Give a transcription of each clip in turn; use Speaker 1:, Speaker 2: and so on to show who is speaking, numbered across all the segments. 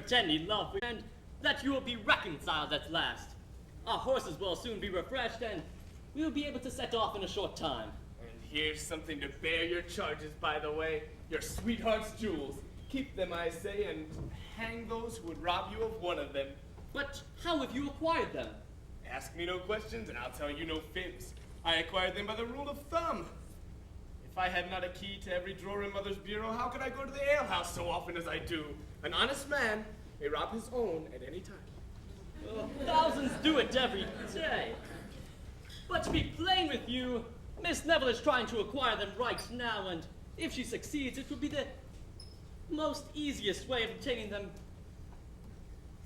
Speaker 1: pretending love, and that you will be reconciled at last. Our horses will soon be refreshed, and we will be able to set off in a short time.
Speaker 2: And here's something to bear your charges, by the way. Your sweetheart's jewels. Keep them, I say, and hang those who would rob you of one of them.
Speaker 1: But how have you acquired them?
Speaker 2: Ask me no questions, and I'll tell you no fibs. I acquired them by the rule of thumb. If I had not a key to every drawer in Mother's bureau, how could I go to the alehouse so often as I do? An honest man may rob his own at any time.
Speaker 1: Well, thousands do it every day. But to be plain with you, Miss Neville is trying to acquire them right now, and if she succeeds, it will be the most easiest way of obtaining them.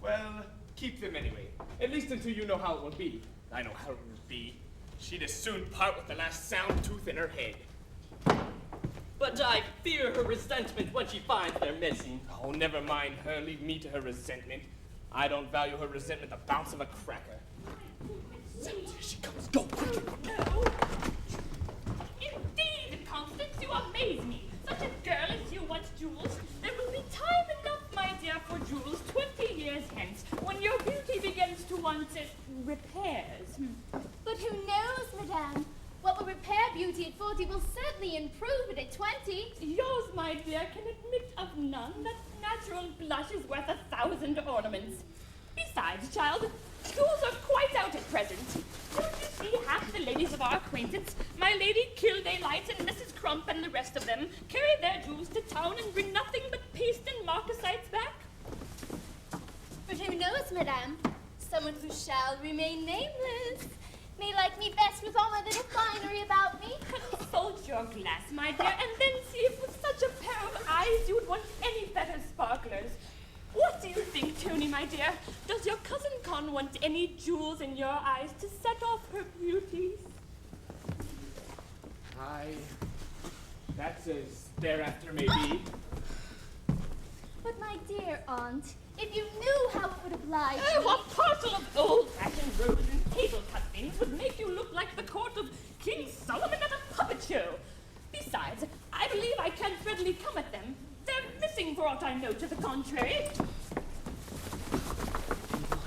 Speaker 2: Well, keep them anyway. At least until you know how it will be. I know how it will be. She'd as soon part with the last sound tooth in her head.
Speaker 1: But I fear her resentment when she finds they're missing.
Speaker 2: Oh, never mind her. Leave me to her resentment. I don't value her resentment the bounce of a cracker. Here she comes. Go, quick.
Speaker 3: Indeed, Constance, you amaze me. Such a girl as you wants jewels. There will be time enough, my dear, for jewels 20 years hence, when your beauty begins to want repairs.
Speaker 4: But who knows, madame? What will repair beauty at 40 will certainly improve it at 20.
Speaker 3: Yours, my dear, can admit of none. That natural blush is worth 1,000 ornaments. Besides, child, jewels are quite out at present. Don't you see half the ladies of our acquaintance, my Lady Kildaylight and Mrs. Crump and the rest of them, carry their jewels to town and bring nothing but paste and marcasites back?
Speaker 4: But who knows, madame? Someone who shall remain nameless may like me best with all my little finery about me.
Speaker 3: Consult your glass, my dear, and then see if with such a pair of eyes you would want any better sparklers. What do you think, Tony, my dear? Does your cousin Con want any jewels in your eyes to set off her beauties?
Speaker 2: That's as thereafter may be.
Speaker 4: But my dear aunt, if you knew how it would oblige
Speaker 3: Oh,
Speaker 4: me...
Speaker 3: what parcel of old-fashioned robes and table-cut things would make you look like the court of King Solomon at a puppet show? Besides, I believe I can't readily come at them. They're missing for aught I know to the contrary.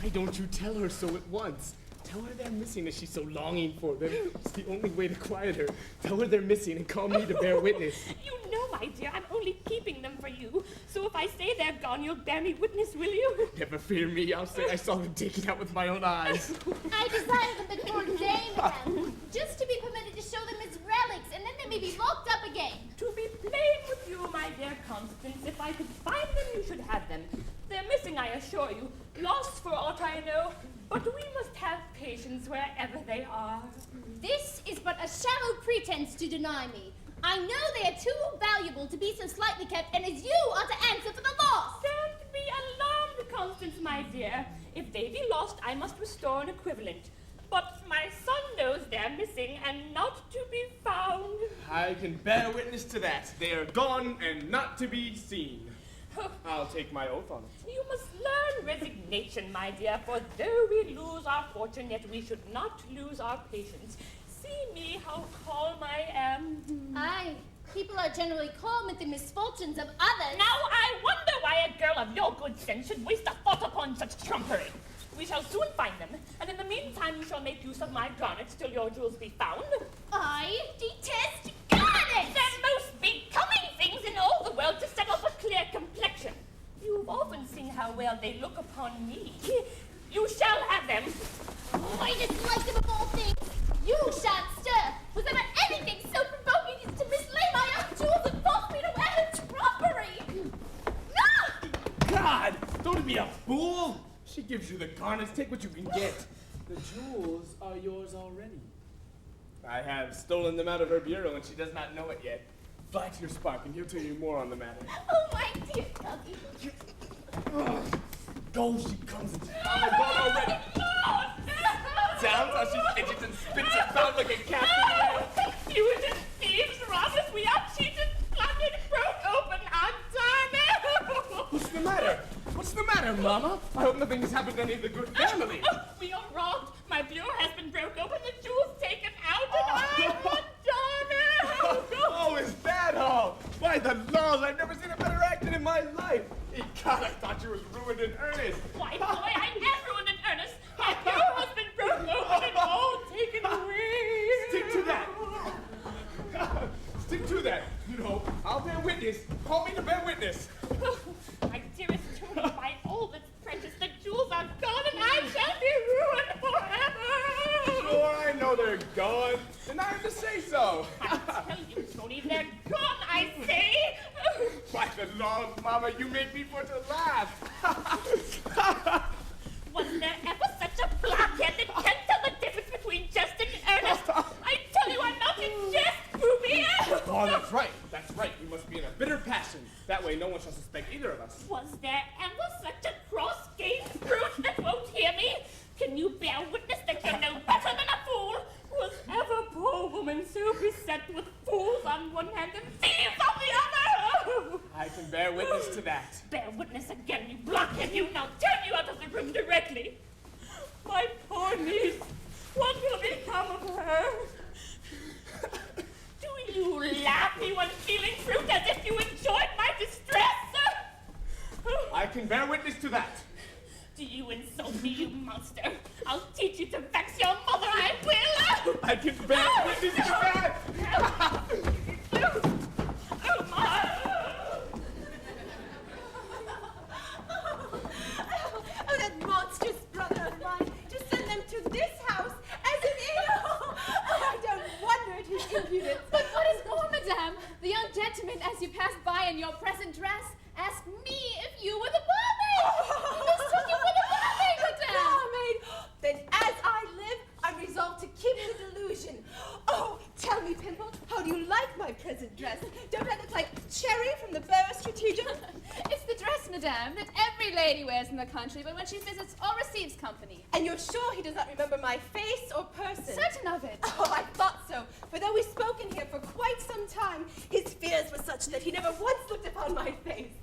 Speaker 2: Why don't you tell her so at once? Tell her they're missing as she's so longing for them. It's the only way to quiet her. Tell her they're missing and call me to bear witness.
Speaker 3: You know, my dear, I'm only keeping them for you. So if I say they're gone, you'll bear me witness, will you?
Speaker 2: Never fear me. I'll say I saw them taken out with my own eyes.
Speaker 4: I desire them before day, madame, just to be permitted to show them as relics, and then they may be locked up again.
Speaker 3: To be plain with you, my dear Constance, if I could find them, you should have them. They're missing, I assure you. Lost for aught I know. But we must have patience wherever they are.
Speaker 4: This is but a shallow pretense to deny me. I know they are too valuable to be so slightly kept, and as you are to answer for the loss.
Speaker 3: Don't be alarmed, Constance, my dear. If they be lost, I must restore an equivalent. But my son knows they're missing and not to be found.
Speaker 2: I can bear witness to that. They are gone and not to be seen. I'll take my oath on it.
Speaker 3: You must learn resignation, my dear, for though we lose our fortune, yet we should not lose our patience. See me how calm I am.
Speaker 4: Aye, people are generally calm at the misfortunes of others.
Speaker 3: Now I wonder why a girl of your good sense should waste a thought upon such trumpery. We shall soon find them, and in the meantime you shall make use of my garnets till your jewels be found.
Speaker 4: I detest garnets!
Speaker 3: The most becoming things in all the world to set off a clear complexion. You've often seen how well they look upon me. You shall have them.
Speaker 4: I dislike them of all things. You shan't stir. Was ever anything so provoking as to mislay my own jewels and force me to wear her trumpery? No!
Speaker 2: God, don't be a fool. She gives you the garnets. Take what you can get.
Speaker 5: The jewels are yours already.
Speaker 2: I have stolen them out of her bureau, and she does not know it yet. Bite your spark, and he'll tell you more on the matter.
Speaker 4: Oh, my dear Dougie.
Speaker 2: Go, she comes. I'm gone already. Sounds how she fidgets and spits about like a cat.
Speaker 3: You and thieves robbed us. We are cheated, plundered, broke open our time.
Speaker 2: What's the matter? What's the matter, Mama? I hope nothing has happened to any of the good family.
Speaker 3: We are robbed. My bureau has been broke open, the jewels taken out, and I want Johnny.
Speaker 2: Oh, is that all? By the laws, I've never seen a better acting in my life. God, I thought you was ruined in earnest.
Speaker 3: Why, boy, I am ruined in earnest. My poor husband broke open and all taken away.
Speaker 2: Stick to that. Stick to that. No, I'll bear witness. Call me to bear witness.
Speaker 3: My dearest Tony, by all that's precious, the jewels are gone and I shall be ruined forever.
Speaker 2: Sure, I know they're gone, and I have to say so.
Speaker 3: I tell you, Tony, they're gone, I say.
Speaker 2: By the Lord, Mama, you make me for to laugh.
Speaker 3: Was there ever such a blockhead that can't tell the difference between jest and earnest? I tell you, I'm not in jest, Ruby.
Speaker 2: Oh, that's right. That's right. We must be in a bitter passion. That way no one shall suspect either of us.
Speaker 3: Was there ever such a cross-game brute that won't hear me? Can you bear witness that you're no better than a fool? Was ever poor woman so beset with fools on one hand and thieves on the other?
Speaker 2: I can bear witness to that.
Speaker 3: Bear witness again, you blockhead, you! Now turn you out of the room directly! My poor niece, what will become of her? Do you laugh, you unfeeling brute, as if you enjoyed my distress?
Speaker 2: I can bear witness to that.
Speaker 3: Do you insult me, you monster? I'll teach you to vex your mother, I will!
Speaker 2: I can bear witness to that.
Speaker 3: Oh, my!
Speaker 4: Oh, that monstrous brother of mine, to send them to this house as an inn. Oh, I don't wonder at his impudence.
Speaker 6: But what is more, madame? The young gentleman, as you passed by in your present dress, asked me if you were the barmaid. He mistook you for the barmaid, madame.
Speaker 4: Barmaid! Then as I live, I'm resolved to keep the delusion. Oh, tell me, Pimple, how do you like my present dress? Don't I look like Cherry from the Borough Strategic?
Speaker 6: It's the dress, madame, that every lady wears in the country, but when she visits or receives company.
Speaker 4: And you're sure he does not remember my face or person?
Speaker 6: Certain of it.
Speaker 4: Oh, I thought so. For though we've spoken here for quite some time, his fears were such that he never once looked upon my face.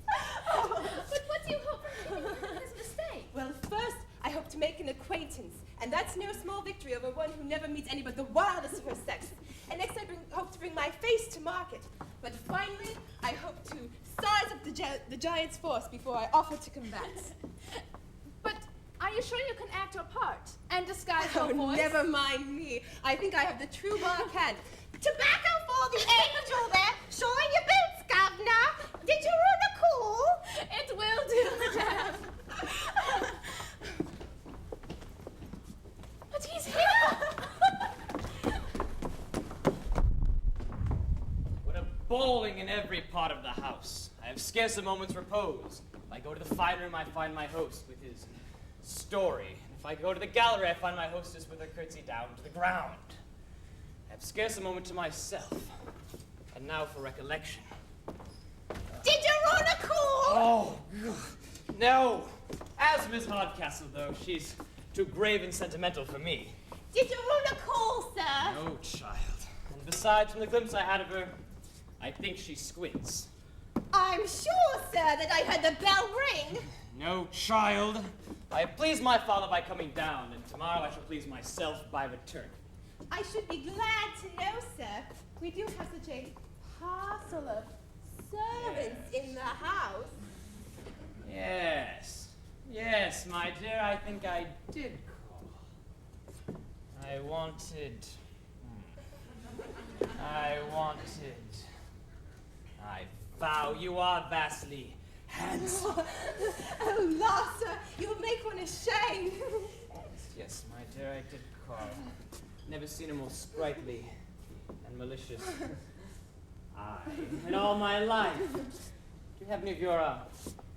Speaker 4: Oh.
Speaker 6: But what do you hope from his mistake?
Speaker 4: Well, first, I hope to make an acquaintance, and that's no small victory over one who never meets any but the wildest of her sex. And next, I hope to bring my face to market. But finally, I hope to size up the giant's force before I offer to combat.
Speaker 6: But are you sure you can act your part and disguise your voice?
Speaker 4: Never mind me. I think I have the true bark hand. Tobacco for the angel there. Showing your boots, governor. Did you run a call?
Speaker 6: It will do, madame. But he's here.
Speaker 1: What a bowling in every part of the house. I have scarce a moment's repose. If I go to the fine room, I find my host with his story. If I go to the gallery, I find my hostess with her curtsy down to the ground. I have scarce a moment to myself. And now for recollection.
Speaker 4: Did you run a call?
Speaker 1: Oh, no. As Miss Hardcastle, though, she's too grave and sentimental for me.
Speaker 4: Did you run a call, sir?
Speaker 1: No, child. And besides, from the glimpse I had of her, I think she squints.
Speaker 4: I'm sure, sir, that I heard the bell ring.
Speaker 1: No, child. I have pleased my father by coming down, and tomorrow I shall please myself by return.
Speaker 4: I should be glad to know, sir. We do have such a parcel of servants in the house.
Speaker 1: Yes. Yes, my dear, I think I did call. I wanted... I vow you are vastly handsome.
Speaker 4: Oh, la, sir, you'll make one ashamed.
Speaker 1: Yes, my dear, I did call. Never seen a more sprightly and malicious eye in all my life. Do you have any of your,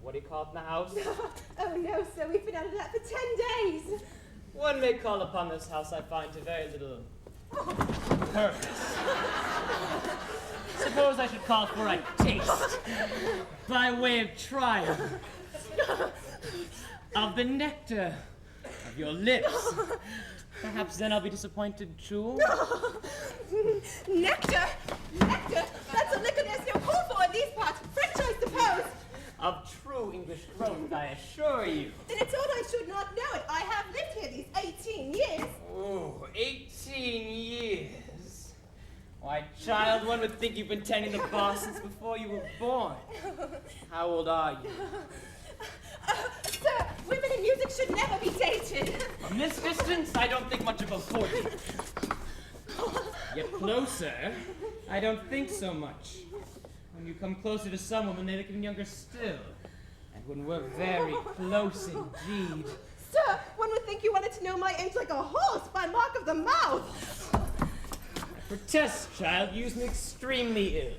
Speaker 1: what do you call it in the house?
Speaker 4: Oh, no, sir, we've been out of that for 10 days.
Speaker 1: One may call upon this house, I find, to very little purpose. Suppose I should call for a taste, by way of trial, of the nectar of your lips. Perhaps then I'll be disappointed too.
Speaker 4: Nectar? Nectar? That's a liquor there's no call for in these parts. French, I suppose.
Speaker 1: Of true English growth, I assure you.
Speaker 4: Then it's odd I should not know it. I have lived here these 18 years.
Speaker 1: Oh, 18 years. Why, child, one would think you've been tending the bar since before you were born. How old are you?
Speaker 4: Sir,
Speaker 1: From this distance, I don't think much about courting. Yet closer, I don't think so much. When you come closer to some women, they look even younger still. And when we're very close indeed.
Speaker 7: Sir, one would think you wanted to know my age like a horse by mark of the mouth.
Speaker 1: I protest, child, you use me extremely ill.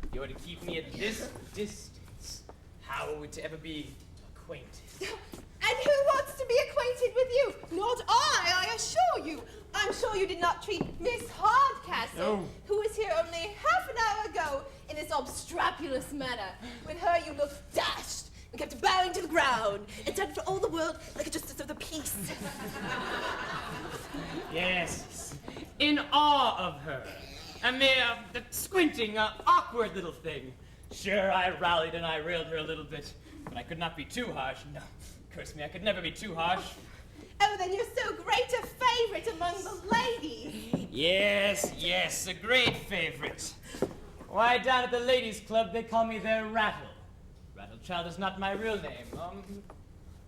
Speaker 1: If you were to keep me at this distance, how are we to ever be acquainted?
Speaker 7: And who wants to be acquainted with you? Not I assure you. I'm sure you did not treat Miss Hardcastle,
Speaker 1: No.
Speaker 7: who was here only half an hour ago, in this obstropulous manner. With her you looked dashed and kept bowing to the ground and sounded for all the world like a justice of the peace.
Speaker 1: Yes, in awe of her. A mere squinting, awkward little thing. Sure, I rallied and I railed her a little bit, but I could not be too harsh. No, curse me, I could never be too harsh.
Speaker 7: Oh, then you're so great a favorite among the ladies.
Speaker 1: Yes, a great favorite. Why, down at the ladies' club, they call me their Rattle. Rattlechild is not my real name.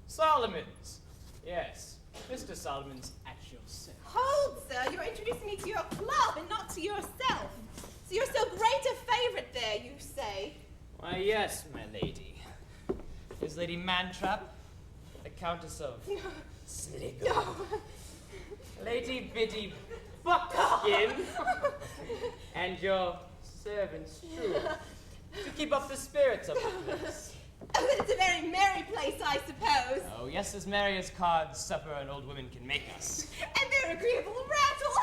Speaker 1: Solomons. Yes, Mr. Solomons at your service.
Speaker 7: Hold, sir, you're introducing me to your club and not to yourself. So you're so great a favorite there, you say?
Speaker 1: Why, yes, my lady. Is Lady Mantrap, the Countess of Sligo.
Speaker 7: No.
Speaker 1: Lady Biddy Buckskin, and your servants, too, to keep up the spirits of the place.
Speaker 7: Oh, then it's a very merry place, I suppose.
Speaker 1: Oh, yes, as merry as cards, supper, and old women can make us.
Speaker 7: And their agreeable rattle.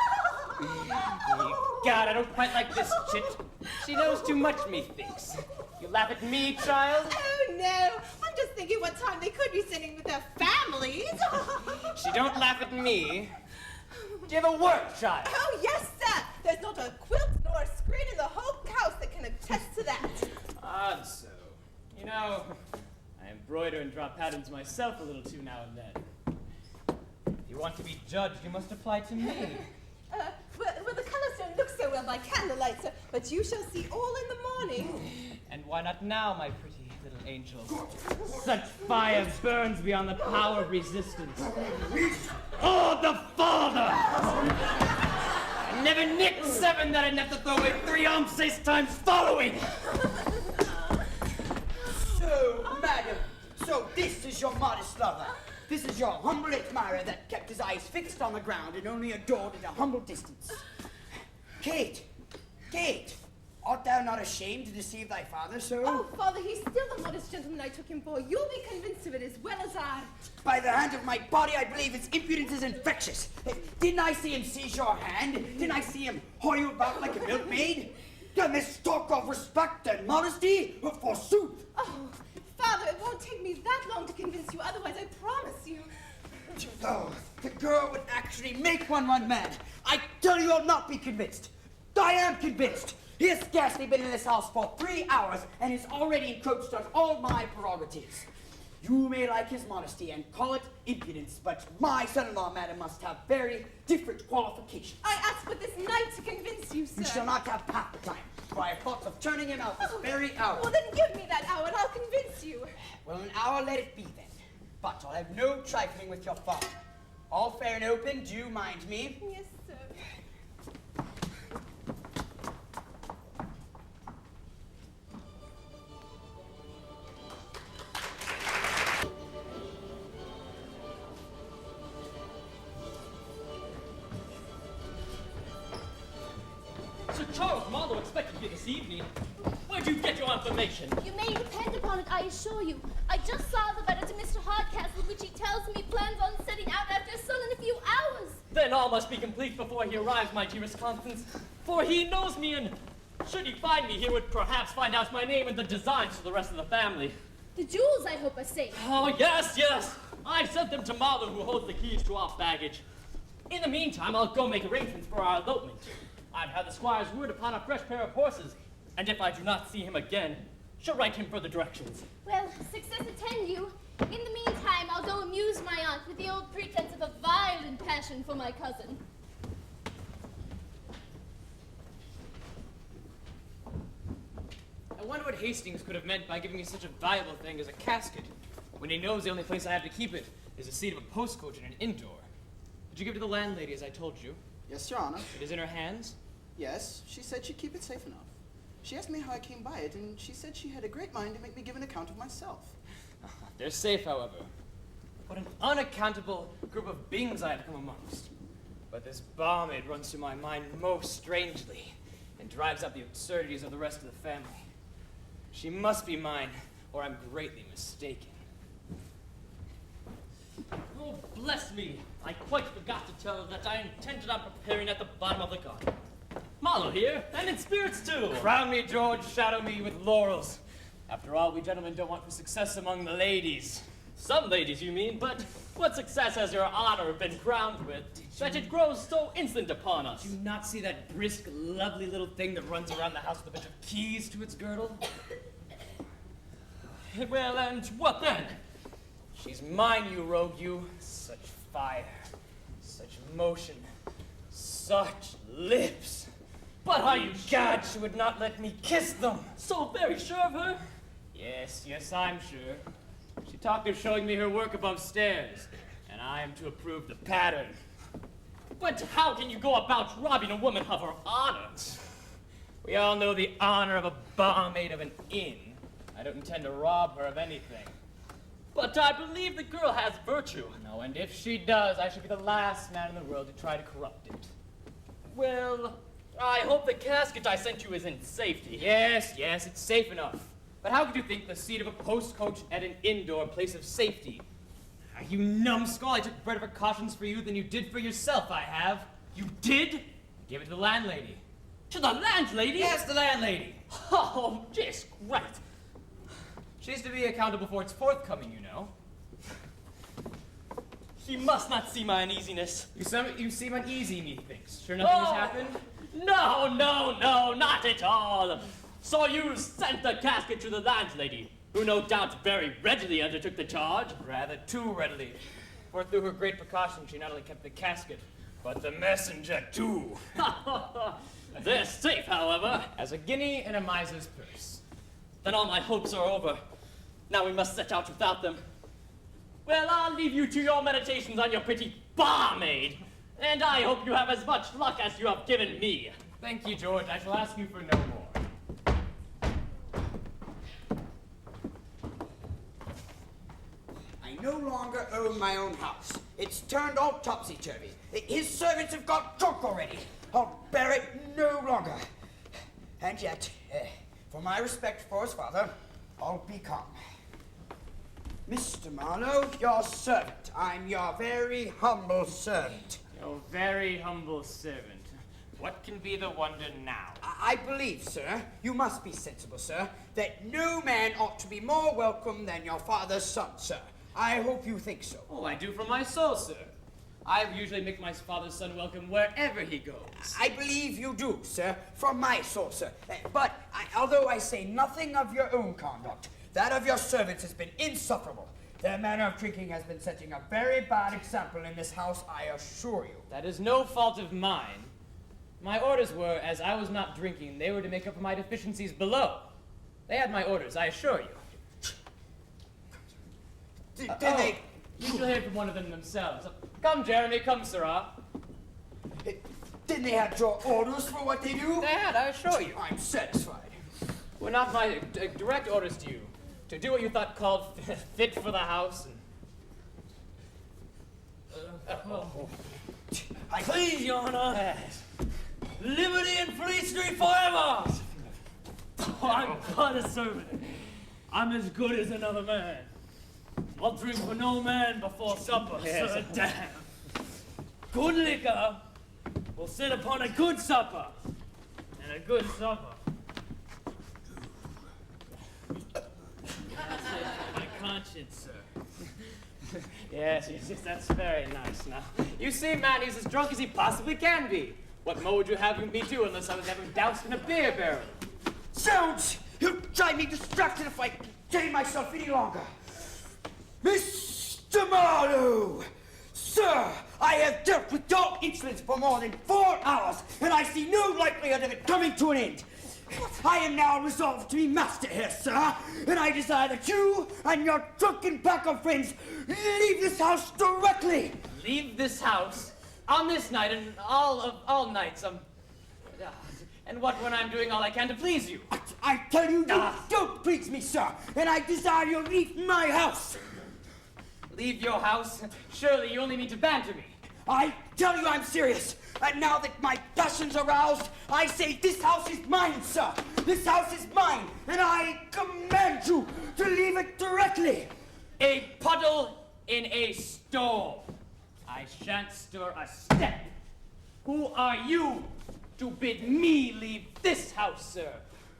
Speaker 1: God, I don't quite like this chit. She knows too much, methinks. You laugh at me, child?
Speaker 7: Oh, no. I'm just thinking what time they could be sitting with their families.
Speaker 1: She don't laugh at me. Do you ever work, child?
Speaker 7: Oh, yes, sir. There's not a quilt nor a screen in the whole house that can attest to that.
Speaker 1: Odd so. You know, I embroider and draw patterns myself a little too now and then. If you want to be judged, you must apply to me.
Speaker 7: Well, the colors don't look so well by candlelight, sir, but you shall see all in the morning.
Speaker 1: And why not now, my pretty little angel? Such fire burns beyond the power of resistance. Oh, the father! I never nicked 7 that I'd have to throw away 3 arms 6 times following!
Speaker 8: So, madam, so this is your modest lover. This is your humble admirer that kept his eyes fixed on the ground and only adored at a humble distance. Kate, art thou not ashamed to deceive thy father so?
Speaker 7: Oh, Father, he's still the modest gentleman I took him for. You'll be convinced of it as well as I.
Speaker 8: By the hand of my body, I believe his impudence is infectious. Didn't I see him seize your hand? Didn't I see him haul you about like a milkmaid? Then this talk of respect and modesty, forsooth.
Speaker 7: Oh, Father, it won't take me that long to convince you, otherwise I promise you.
Speaker 8: Oh, the girl would actually make one mad. I tell you, I'll not be convinced. I am convinced. He has scarcely been in this house for 3 hours and has already encroached on all my prerogatives. You may like his modesty and call it impudence, but my son-in-law, madam, must have very different qualifications.
Speaker 7: I asked for this night to convince you, sir.
Speaker 8: You shall not have half the time, for I have thoughts of turning him out this very hour.
Speaker 7: Well, then give me that hour and I'll convince you.
Speaker 8: Well, an hour let it be then. But I'll have no trifling with your father. All fair and open, do you mind me?
Speaker 7: Yes, sir.
Speaker 1: Sir Charles Marlowe expected you this evening. Where'd you get your information?
Speaker 4: You may depend upon it, I assure you. I just saw the letter to Mr. Hardcastle, which he tells me plans on setting out after sun in a few hours.
Speaker 1: Then all must be complete before he arrives, my dearest Constance. For he knows me, and should he find me, he would perhaps find out my name and the designs for the rest of the family.
Speaker 4: The jewels, I hope, are safe.
Speaker 1: Oh, yes. I sent them to Marlowe, who holds the keys to our baggage. In the meantime, I'll go make arrangements for our elopement. I've had the squire's word upon a fresh pair of horses, and if I do not see him again, shall write him further directions.
Speaker 4: Well, success attend you. In the meantime, I'll go amuse my aunt with the old pretense of a violent passion for my cousin.
Speaker 1: I wonder what Hastings could have meant by giving me such a valuable thing as a casket, when he knows the only place I have to keep it
Speaker 9: is the seat of a post coach in an indoor. Did you give it to the landlady as I told you?
Speaker 5: Yes, Your Honor.
Speaker 9: It is in her hands?
Speaker 5: Yes, she said she'd keep it safe enough. She asked me how I came by it, and she said she had a great mind to make me give an account of myself.
Speaker 9: They're safe, however. What an unaccountable group of beings I have come amongst. But this barmaid runs through my mind most strangely and drives up the absurdities of the rest of the family. She must be mine, or I'm greatly mistaken.
Speaker 1: Oh, bless me! I quite forgot to tell her that I intended on preparing at the bottom of the garden. Marlowe here, and in spirits too!
Speaker 9: Crown me, George, shadow me with laurels. After all, we gentlemen don't want for success among the ladies.
Speaker 1: Some ladies, you mean, but what success has your honor been crowned with, that it grows so instant upon us?
Speaker 9: Do you not see that brisk, lovely little thing that runs around the house with a bunch of keys to its girdle?
Speaker 1: Well, and what then?
Speaker 9: She's mine, you rogue, you. Such fire, such motion, such lips.
Speaker 1: But are you
Speaker 9: God, she would not let me kiss them.
Speaker 1: so very sure of her?
Speaker 9: Yes, I'm sure. She talked of showing me her work above stairs, and I am to approve the pattern.
Speaker 1: But how can you go about robbing a woman of her honor?
Speaker 9: We all know the honor of a barmaid of an inn. I don't intend to rob her of anything.
Speaker 1: But I believe the girl has virtue.
Speaker 9: No, and if she does, I should be the last man in the world to try to corrupt it.
Speaker 1: Well, I hope the casket I sent you is in safety.
Speaker 9: Yes, it's safe enough. But how could you think the seat of a post coach at an indoor place of safety? Are you numbskull? I took better precautions for you than you did for yourself, I have.
Speaker 1: You did?
Speaker 9: I gave it to the landlady.
Speaker 1: To the landlady?
Speaker 9: Yes, the landlady.
Speaker 1: Oh, just great.
Speaker 9: She's to be accountable for its forthcoming, you know.
Speaker 1: She must not see my uneasiness.
Speaker 9: You seem uneasy, methinks. Sure nothing has happened?
Speaker 1: No, not at all. So you sent the casket to the landlady, who no doubt very readily undertook the charge?
Speaker 9: Rather too readily. For through her great precaution, she not only kept the casket, but the messenger too.
Speaker 1: They're safe, however.
Speaker 9: As a guinea in a miser's purse.
Speaker 1: Then all my hopes are over. Now we must set out without them. Well, I'll leave you to your meditations on your pretty barmaid. And I hope you have as much luck as you have given me.
Speaker 9: Thank you, George. I shall ask you for no more.
Speaker 8: I no longer own my own house. It's turned all topsy-turvy. His servants have got drunk already. I'll bear it no longer. And yet, for my respect for his father, I'll be calm. Mr. Marlowe, your servant. I'm your very humble servant.
Speaker 9: Your very humble servant. What can be the wonder now?
Speaker 8: I believe, sir, you must be sensible, sir, that no man ought to be more welcome than your father's son, sir. I hope you think so.
Speaker 9: Oh, I do from my soul, sir. I usually make my father's son welcome wherever he goes.
Speaker 8: I believe you do, sir, from my soul, sir. But although I say nothing of your own conduct, that of your servants has been insufferable. Their manner of drinking has been setting a very bad example in this house, I assure you.
Speaker 9: That is no fault of mine. My orders were, as I was not drinking, they were to make up for my deficiencies below. They had my orders, I assure you.
Speaker 8: Did they...
Speaker 9: You shall hear from one of them themselves. Come, Jeremy, come, Sirrah.
Speaker 8: Didn't they have your orders for what they do?
Speaker 9: They had, I assure you.
Speaker 8: I'm satisfied.
Speaker 9: Were not my direct orders to you to do what you thought called fit for the house and...
Speaker 1: Please, Your Honor.
Speaker 9: Yes.
Speaker 1: Liberty and Fleet Street forever! Oh, I'm but a servant. I'm as good as another man. I'll drink for no man before supper,
Speaker 9: Yes.
Speaker 1: sir, damn. Good liquor will sit upon a good supper, and a good supper. My conscience, sir.
Speaker 9: Yes, that's very nice now. You see, man, he's as drunk as he possibly can be. What more would you have me do unless I was ever doused in a beer barrel?
Speaker 8: Zounds! You drive me distracted if I contain myself any longer. Mr. Marlowe! Sir, I have dealt with your insolence for more than 4 hours, and I see no likelihood of it coming to an end. I am now resolved to be master here, sir, and I desire that you and your drunken pack of friends leave this house directly.
Speaker 9: Leave this house on this night and all nights. And what when I'm doing all I can to please you?
Speaker 8: I tell you, you don't please me, sir, and I desire you leave my house.
Speaker 9: Leave your house? Surely you only mean to banter me.
Speaker 8: I tell you I'm serious, and now that my passion's aroused, I say this house is mine, sir. This house is mine, and I command you to leave it directly.
Speaker 9: A puddle in a storm. I shan't stir a step. Who are you to bid me leave this house, sir?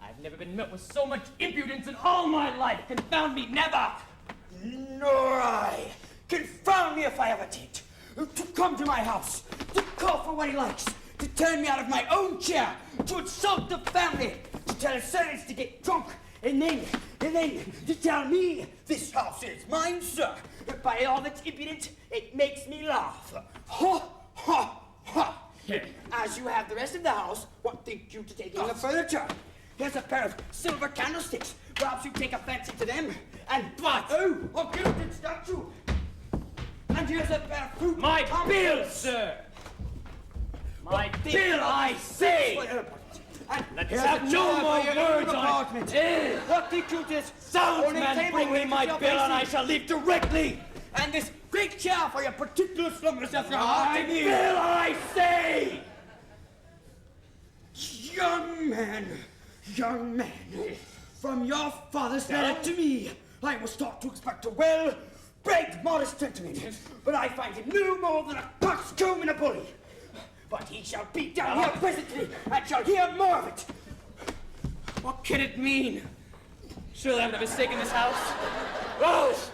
Speaker 9: I've never been met with so much impudence in all my life. Confound me, never!
Speaker 8: Nor I. Confound me if I ever did. To come to my house, to call for what he likes, to turn me out of my own chair, to insult the family, to tell his servants to get drunk, and then to tell me this house is mine, sir. By all that's impudent, it makes me laugh. Ha, ha, ha. As you have the rest of the house, what think you to taking the furniture? Here's a pair of silver candlesticks. Perhaps you take a fancy to them. And a gilded statue. And here's a pair of fruit.
Speaker 9: My bill, sir! My bill, I say!
Speaker 8: And
Speaker 9: Let's have no more words on it.
Speaker 8: What think you this?
Speaker 9: Soundsman, bring me my bill and I shall leave directly.
Speaker 8: And this great chair for your particular slumbers of your heart.
Speaker 9: My bill, I say!
Speaker 8: Young man, from your father's letter to me, I was taught to expect a well-bred, modest gentleman, but I find him no more than a coxcomb and a bully. But he shall be down here presently, and shall hear more of it.
Speaker 9: What can it mean? Surely I'm not mistaken this house. Rose!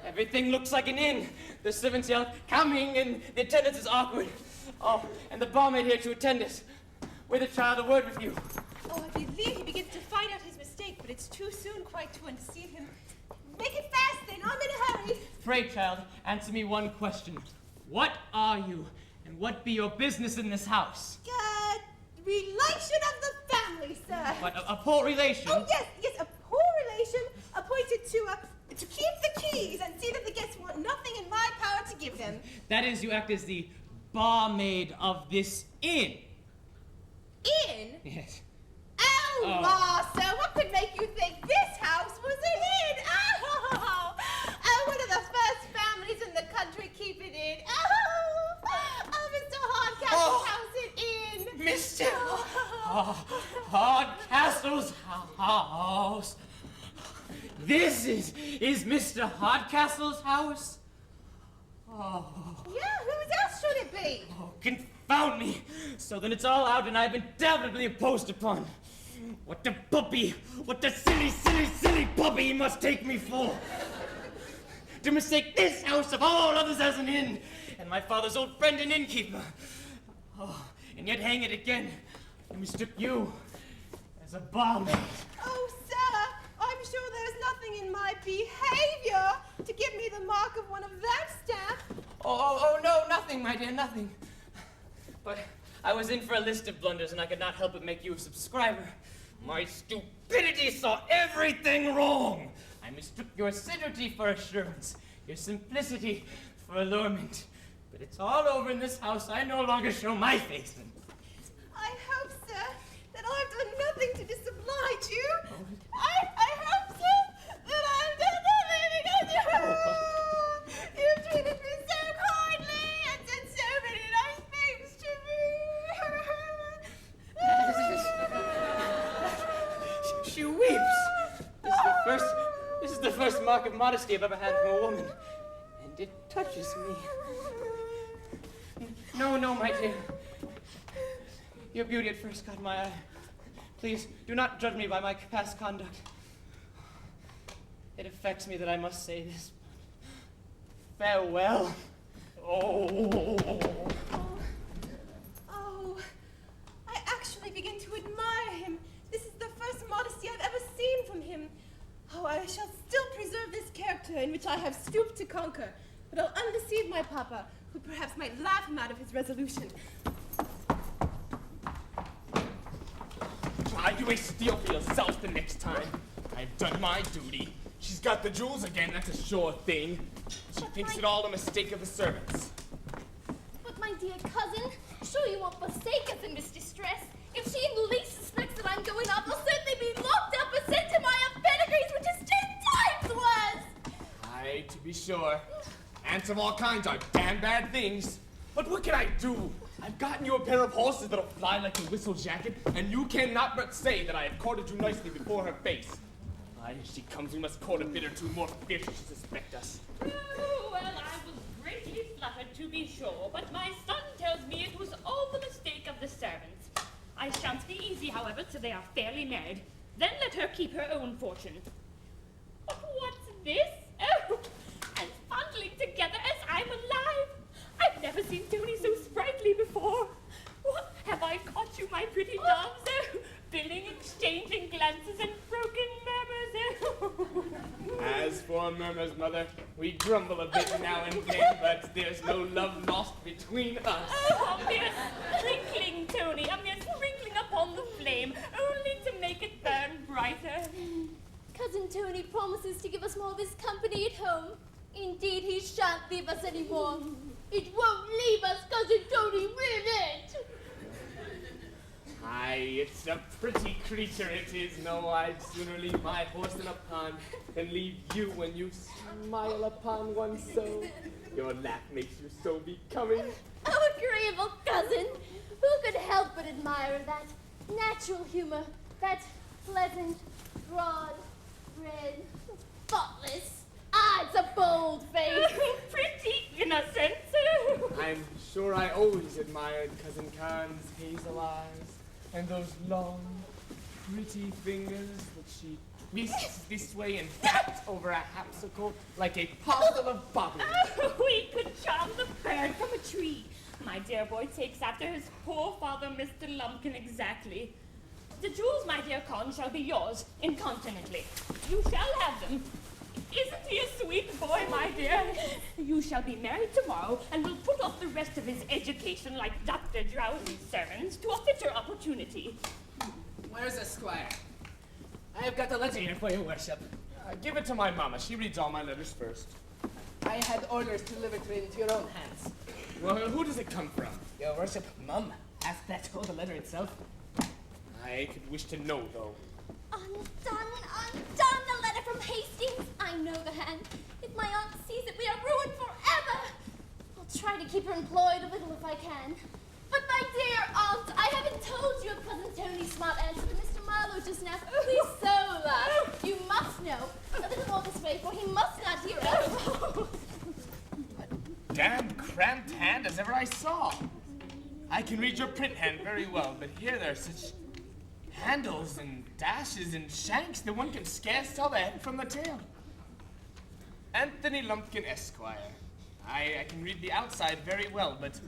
Speaker 9: Everything looks like an inn. The servants yell, coming, and the attendance is awkward. Oh, and the barmaid here to attend us. With a child, a word with you.
Speaker 7: Oh, I believe he begins to find out his mistake, but it's too soon quite to undeceive him. Make it fast, then. I'm in a hurry.
Speaker 9: Pray, child, answer me one question. What are you, and what be your business in this house?
Speaker 7: Relation of the family, sir.
Speaker 9: What, a poor relation?
Speaker 7: Oh, yes, a poor relation appointed to keep the keys and see that the guests want nothing in my power to give them.
Speaker 9: That is, you act as the barmaid of this inn.
Speaker 7: Inn?
Speaker 9: Yes.
Speaker 7: Oh, sir, what could make you think this house was an inn? Oh, one of the first families in the country keep it in. Oh, Mr. Hardcastle's house an inn.
Speaker 9: Mr. Hardcastle's house. This is Mr. Hardcastle's house? Oh.
Speaker 7: Yeah, whose else should it be?
Speaker 9: Oh, confound me! So then it's all out and I've been definitely imposed upon. What the puppy, what the silly puppy he must take me for. To mistake this house of all others as an inn, and my father's old friend and innkeeper. Oh, and yet hang it again, I mistook you as a barmaid.
Speaker 7: Oh, sir, I'm sure there's nothing in my behavior to give me the mark of one of that stamp.
Speaker 9: Oh, no, nothing, my dear, nothing. But I was in for a list of blunders, and I could not help but make you a subscriber. My stupidity saw everything wrong. I mistook your acidity for assurance, your simplicity for allurement. But it's all over in this house. I no longer show my face.
Speaker 7: I hope, sir, that I've done nothing to disoblige you. I hope, sir, that I've done nothing because you've treated me so kindly and said so many nice things to me.
Speaker 9: She weeps. This is the first mark of modesty I've ever had from a woman. And it touches me. No, my dear. Your beauty at first caught my eye. Please, do not judge me by my past conduct. It affects me that I must say this. Farewell. Oh,
Speaker 7: I actually begin to admire him. This is the first modesty I've ever seen from him. Oh, I shall still preserve this character in which I have stooped to conquer, but I'll undeceive my papa, who perhaps might laugh him out of his resolution.
Speaker 2: way steal for yourself the next time. I've done my duty. She's got the jewels again, that's a sure thing. She thinks it all a mistake of the servants.
Speaker 4: But my dear cousin, sure you won't forsake us in this distress. If she in the least suspects that I'm going off, I'll certainly be locked up or sent to my Aunt Pedigree's, which is 10 times worse.
Speaker 2: Aye, to be sure. Ants of all kinds are damn bad things. But what can I do? I've gotten you a pair of horses that'll fly like a whistle jacket, and you cannot but say that I have courted you nicely before her face. Aye, if she comes, we must court a bit or two more fierce to suspect us.
Speaker 3: Oh, well, I was greatly flattered to be sure, but my son tells me it was all the mistake of the servants. I shan't be easy, however, till they are fairly married. Then let her keep her own fortune. But what's this? Oh, and fondling together as I'm alive. I've never seen Tony so sprightly before. What have I caught you, my pretty doves? Oh, billing, exchanging glances and broken murmurs. Oh.
Speaker 2: As for murmurs, Mother, we grumble a bit now and then, but there's no love lost between us.
Speaker 3: Oh, a mere sprinkling, Tony, a mere sprinkling upon the flame, only to make it burn brighter.
Speaker 4: Cousin Tony promises to give us more of his company at home. Indeed, he shan't leave us anymore. It won't leave us, Cousin Tony, will it?
Speaker 2: Aye, it's a pretty creature it is. No, I'd sooner leave my horse in a pond than leave you when you smile upon one so. Your laugh makes you so becoming.
Speaker 4: Oh, agreeable cousin! Who could help but admire that natural humor, that pleasant, broad, red, thoughtless, it's a bold face.
Speaker 3: Pretty innocent.
Speaker 2: I'm sure I always admired Cousin Khan's hazel eyes and those long, pretty fingers that she whisks this way and that over a hapsicle like a parcel of bobbins.
Speaker 3: We could charm the bird from a tree. My dear boy takes after his poor father, Mr. Lumpkin, exactly. The jewels, my dear Con, shall be yours, incontinently. You shall have them. Isn't he a sweet boy, my dear? You shall be married tomorrow, and will put off the rest of his education like Dr. Drowsy's servants to a fitter opportunity.
Speaker 9: Where's the squire? I have got a letter here for your worship.
Speaker 2: Give it to my mama. She reads all my letters first.
Speaker 8: I had orders to deliver it into your own hands.
Speaker 2: Well, who does it come from?
Speaker 9: Your worship, Mum. Ask that to the letter itself.
Speaker 2: I could wish to know, though.
Speaker 4: Undone, undone, the letter from Hastings. I know the hand. If my aunt sees it, we are ruined forever. I'll try to keep her employed a little if I can. But my dear aunt, I haven't told you of Cousin Tony's smart answer to Mr. Marlowe just now. Please so laugh. You must know. A little more this way, for he must not hear us.
Speaker 2: Damn cramped hand as ever I saw. I can read your print hand very well, but here there are such handles and dashes and shanks that one can scarce tell the head from the tail. Anthony Lumpkin, Esquire. I can read the outside very well, but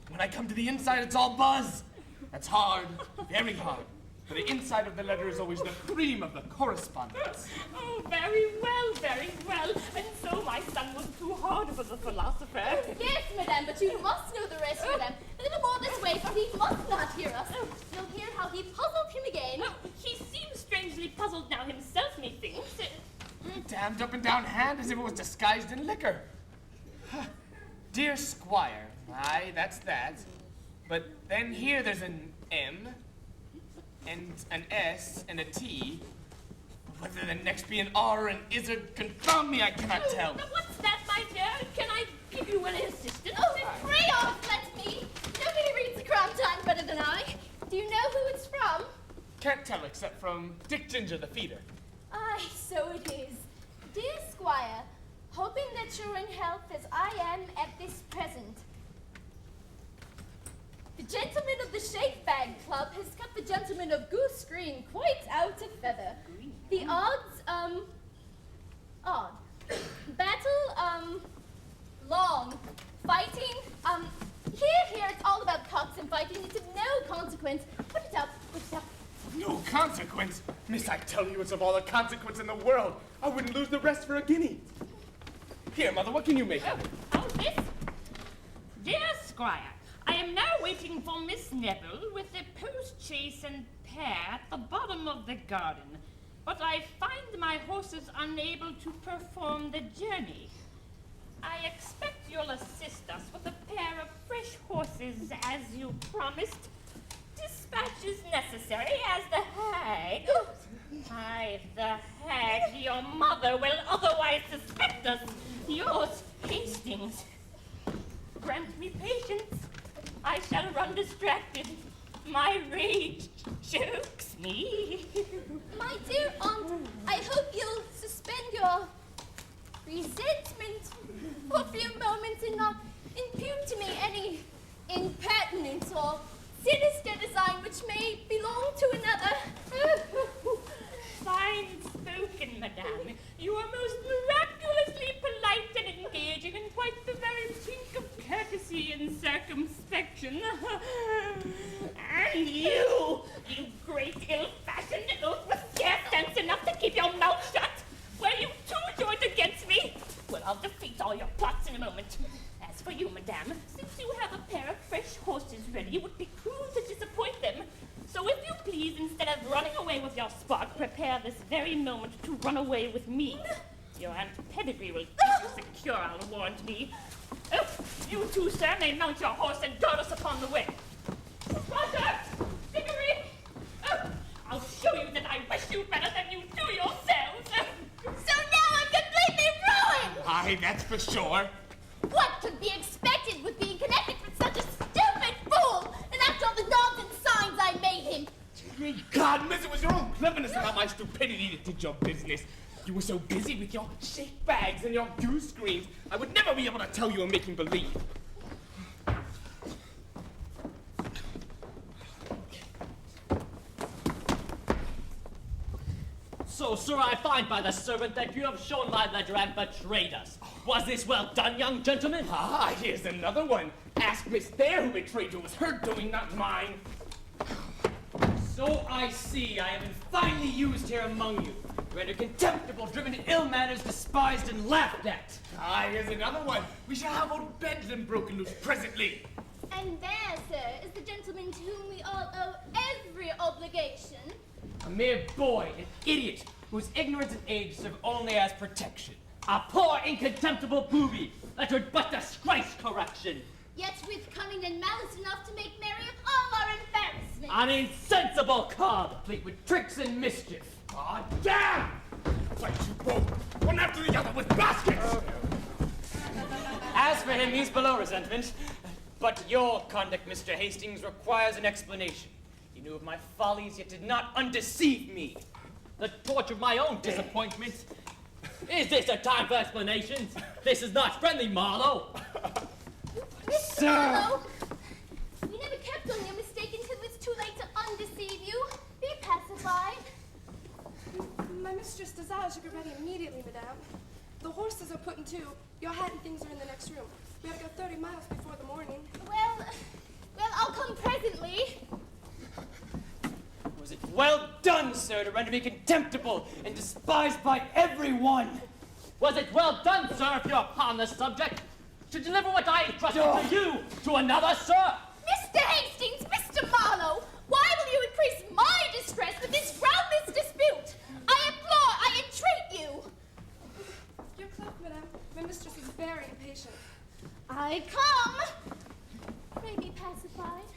Speaker 2: when I come to the inside, it's all buzz. That's hard, very hard. For the inside of the letter is always the cream of the correspondence.
Speaker 3: Oh, very well, very well. And so my son was too hard for the philosopher.
Speaker 4: Yes, madame, but you must know the rest, madame. A little more this way, for he must not hear us. You'll hear how he puzzled him again.
Speaker 3: Oh, he seems strangely puzzled now himself, methinks.
Speaker 2: Damned up and down hand as if it was disguised in liquor. Dear Squire, aye, that's that. But then here there's an M, and an S, and a T. Whether the next be an R or an izzard, confound me, I cannot tell.
Speaker 3: Now what's that, my dear? Can I give you an assistant?
Speaker 4: Oh, then pray on, let me. Nobody reads the Crown Time better than I. Do you know who it's from?
Speaker 2: Can't tell except from Dick Ginger the feeder.
Speaker 4: Aye, so it is. Dear Squire, hoping that you're in health as I am at this present. The gentleman of the Shake Bag Club has cut the gentleman of Goose Green quite out of feather. The odds, odd. Battle, long. Fighting, here, it's all about cocks and fighting. It's of no consequence. Put it up, put it up.
Speaker 2: No consequence? Miss, I tell you, it's of all the consequence in the world. I wouldn't lose the rest for a guinea. Here, Mother, what can you make of it?
Speaker 3: How's this? Dear Squire, I am now waiting for Miss Neville with the post-chaise and pair at the bottom of the garden, but I find my horses unable to perform the journey. I expect you'll assist us with a pair of fresh horses as you promised. Dispatch is necessary as the hag. Aye, the hag, your mother, will otherwise suspect us. Yours, Hastings. Grant me patience. I shall run distracted. My rage chokes me.
Speaker 4: My dear aunt, I hope you'll suspend your resentment for a few moments and not impute to me any impertinence or sinister design which may belong to another.
Speaker 3: Fine spoken, madame. You are most miraculously polite and engaging, and quite the very pink of courtesy and circumspection. And you great ill-fashioned oaf with scarce sense enough to keep your mouth shut, where you too joined against me. Well, I'll defeat all your plots in a moment. As for you, madame, since you have a pair of fresh horses ready, it would be cruel to disappoint them. So if you please, instead of running away with your spark, prepare this very moment to run away with me. Your Aunt Pedigree will keep you secure, I'll warrant me. Oh, you two, sir, may mount your horse and guard us upon the way. Roger! Diggory! Oh, I'll show you that I wish you better than you do yourselves.
Speaker 4: So now I'm completely ruined!
Speaker 2: Aye, that's for sure.
Speaker 4: What could be expected with being connected with such a stupid fool? And after all the nonsense signs I made him.
Speaker 2: Great God, miss, it was your own cleverness and not my stupidity that did your business. You were so busy with your shake bags and your goose screens, I would never be able to tell you were making believe.
Speaker 1: So, sir, I find by the servant that you have shown my ledger and betrayed us. Was this well done, young gentleman?
Speaker 2: Ah, here's another one. Ask Miss There who betrayed you. It was her doing, not mine.
Speaker 9: So I see I have been finely used here among you, rendered contemptible, driven to ill manners, despised, and laughed at.
Speaker 2: Ah, here's another one. We shall have old Bedlam broken loose presently.
Speaker 4: And there, sir, is the gentleman to whom we all owe every obligation.
Speaker 9: A mere boy, an idiot, whose ignorance and age serve only as protection.
Speaker 1: A poor, incontemptible booby, that would but disgrace correction.
Speaker 4: Yet with cunning and malice enough to make merry of all our embarrassments.
Speaker 1: An insensible cub.
Speaker 9: Complete with tricks and mischief.
Speaker 2: Ah, damn! Fight you both, one after the other with baskets!
Speaker 9: As for him, he's below resentment. But your conduct, Mr. Hastings, requires an explanation. You knew of my follies, yet did not undeceive me.
Speaker 1: The torch of my own disappointment. Is this a time for explanations? This is not friendly, Marlowe.
Speaker 4: Mr. Marlowe, we never kept on your mistake until it was too late to undeceive you. Be pacified.
Speaker 10: My mistress desires you get ready immediately, madame. The horses are put in two. Your hat and things are in the next room. We have to go 30 miles before the morning.
Speaker 4: Well, I'll come presently.
Speaker 9: Was it well done, sir, to render me contemptible and despised by everyone?
Speaker 1: Was it well done, sir, if you're upon the subject, to deliver what I entrusted to you to another, sir?
Speaker 4: Mr. Hastings, Mr. Marlowe, why will you increase my distress with this groundless dispute? I implore, I entreat you.
Speaker 10: Your cloak, madame. My mistress is very impatient.
Speaker 4: I come. Pray be pacified.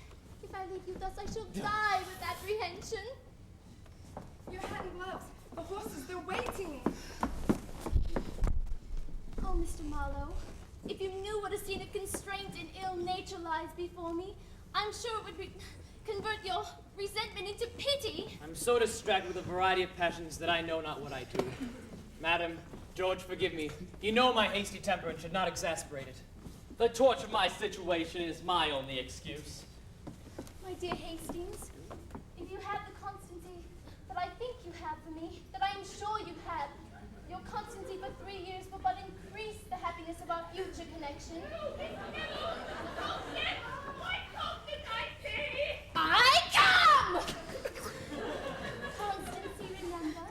Speaker 4: If I leave you thus, I shall die with apprehension.
Speaker 10: Your hat and gloves. The horses, they're waiting.
Speaker 4: Oh, Mr. Marlowe, if you knew what a scene of constraint and ill nature lies before me, I'm sure it would convert your resentment into pity.
Speaker 9: I'm so distracted with a variety of passions that I know not what I do. Madam, George, forgive me. You know my hasty temper and should not exasperate it.
Speaker 1: The torch of my situation is my only excuse.
Speaker 4: My dear Hastings, if you have the constancy that I think you have for me, that I am sure you have, your constancy for 3 years will but increase the happiness of our future connection. I come! Constancy, remember.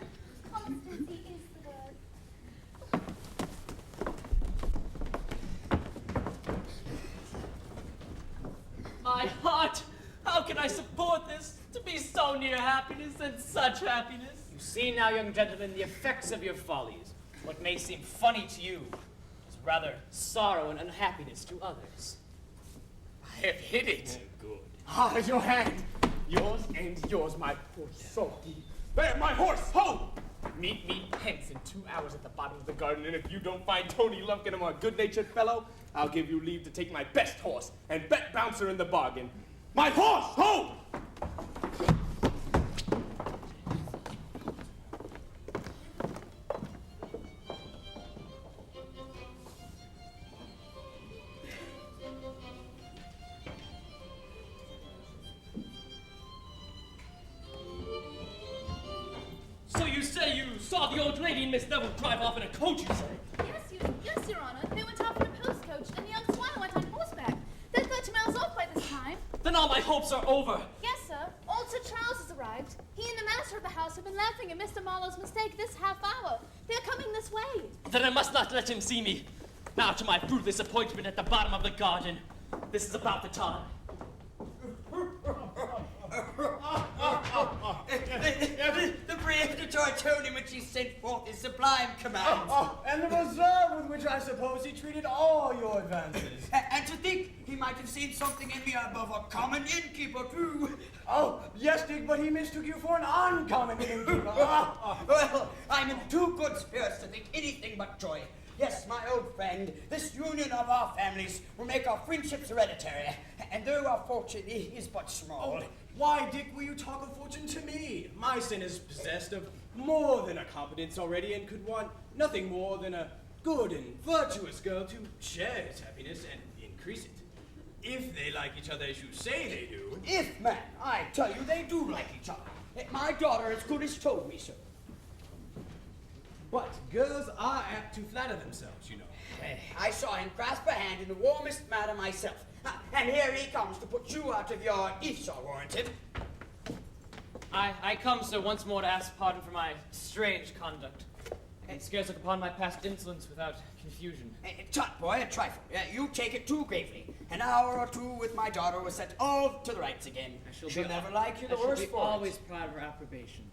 Speaker 4: Constancy is the word.
Speaker 1: My heart! How can I support this? To be so near happiness and such happiness.
Speaker 9: You see now, young gentlemen, the effects of your follies. What may seem funny to you is rather sorrow and unhappiness to others.
Speaker 2: I have hit it.
Speaker 9: Good.
Speaker 2: Ah, your hand. Yours and yours, my poor soul. There, my horse, ho! Meet me hence in 2 hours at the bottom of the garden, and if you don't find Tony Lumpkin a more good-natured fellow, I'll give you leave to take my best horse and bet Bouncer in the bargain. My horse, ho!
Speaker 1: So you say you saw the old lady and Miss Neville drive off in a coach, you say?
Speaker 6: Yes, Your Honor. They went off in a post coach, and the young squire went on horseback. They're 30 miles off by this time.
Speaker 1: Then all my hopes are over.
Speaker 6: Yes, sir. Old Sir Charles has arrived. He and the master of the house have been laughing at Mr. Marlowe's mistake this half hour. They're coming this way.
Speaker 1: Then I must not let him see me. Now to my fruitless appointment at the bottom of the garden. This is about the time.
Speaker 8: The preemptory tone in which he sent forth his sublime commands.
Speaker 11: And the reserve with which I suppose he treated all your advances.
Speaker 8: And to think he might have seen something in me above a common innkeeper, too.
Speaker 11: Oh, yes, Dick, but he mistook you for an uncommon innkeeper.
Speaker 8: Well, I'm in too good spirits to think anything but joy. Yes, my old friend, this union of our families will make our friendships hereditary, and though our fortune is but small.
Speaker 11: Oh, why, Dick, will you talk of fortune to me? My sin is possessed of more than a competence already, and could want nothing more than a good and virtuous girl to share its happiness and increase it. If they like each other as you say they do.
Speaker 8: If, man, I tell you, they do like each other. My daughter as good as told me so.
Speaker 11: But girls are apt to flatter themselves, you know.
Speaker 8: I saw him grasp a hand in the warmest manner myself. And here he comes to put you out of your if so warranted.
Speaker 9: I come, sir, once more to ask pardon for my strange conduct. And scarce look upon my past insolence without confusion.
Speaker 8: Tut, boy, a trifle. You take it too gravely. An hour or two with my daughter will set all to the rights again. She'll never like you the worse for it.
Speaker 9: Always proud of her approbation.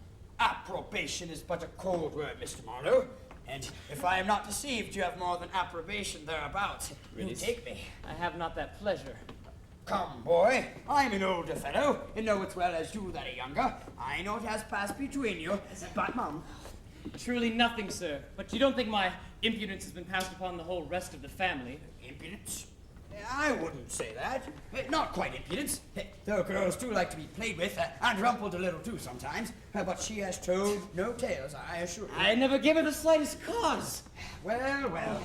Speaker 8: Approbation is but a cold word, Mr. Marlowe. And if I am not deceived, you have more than approbation thereabouts.
Speaker 9: Really?
Speaker 8: You take me.
Speaker 9: I have not that pleasure.
Speaker 8: Come, boy. I'm an older fellow, and know as well as you that are younger. I know it has passed between you, but, Mum.
Speaker 9: Truly nothing, sir. But you don't think my impudence has been passed upon the whole rest of the family?
Speaker 8: Impudence? I wouldn't say that. Not quite impudence. Though girls do like to be played with, and rumpled a little too sometimes. But she has told no tales, I assure you.
Speaker 9: I never gave her the slightest cause.
Speaker 8: Well, well.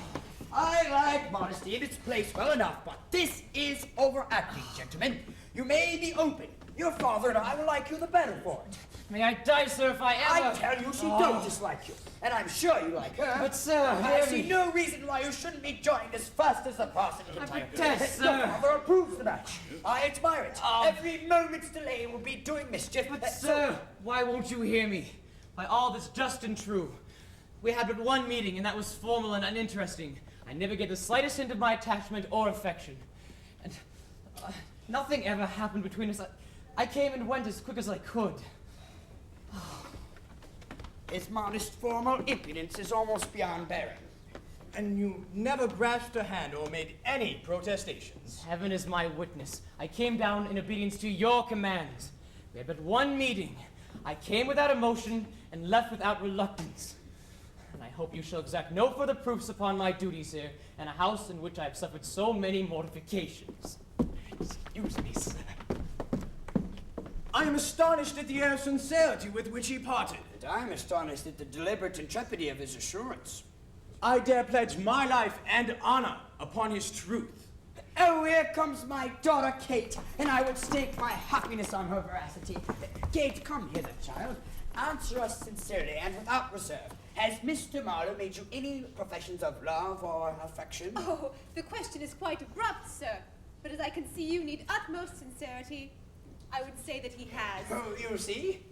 Speaker 8: I like modesty in its place well enough, but this is overacting, gentlemen. You may be open. Your father and I will like you the better for it.
Speaker 9: May I die, sir, if I ever...
Speaker 8: I tell you, she don't dislike you. And I'm sure you like her.
Speaker 9: But, sir,
Speaker 8: I see no reason why you shouldn't be joined as fast as the parson can tell you.
Speaker 9: protest,
Speaker 8: Your
Speaker 9: sir.
Speaker 8: father approves the match. I admire it. Every moment's delay will be doing mischief.
Speaker 9: But, sir, why won't you hear me? By all that's just and true. We had but one meeting, and that was formal and uninteresting. I never gave the slightest hint of my attachment or affection. And nothing ever happened between us. I came and went as quick as I could.
Speaker 8: His modest formal impudence is almost beyond bearing.
Speaker 11: And you never grasped her hand or made any protestations.
Speaker 9: Heaven is my witness. I came down in obedience to your commands. We had but one meeting. I came without emotion and left without reluctance. And I hope you shall exact no further proofs upon my duties here in a house in which I have suffered so many mortifications. Excuse me, sir.
Speaker 11: I am astonished at the air of sincerity with which he parted.
Speaker 8: And I'm astonished at the deliberate intrepidity of his assurance.
Speaker 11: I dare pledge my life and honor upon his truth.
Speaker 8: Oh, here comes my daughter, Kate, and I will stake my happiness on her veracity. Kate, come hither, child. Answer us sincerely and without reserve. Has Mr. Marlowe made you any professions of love or affection?
Speaker 6: Oh, the question is quite abrupt, sir. But as I can see you need utmost sincerity, I would say that he has.
Speaker 8: Oh, you see?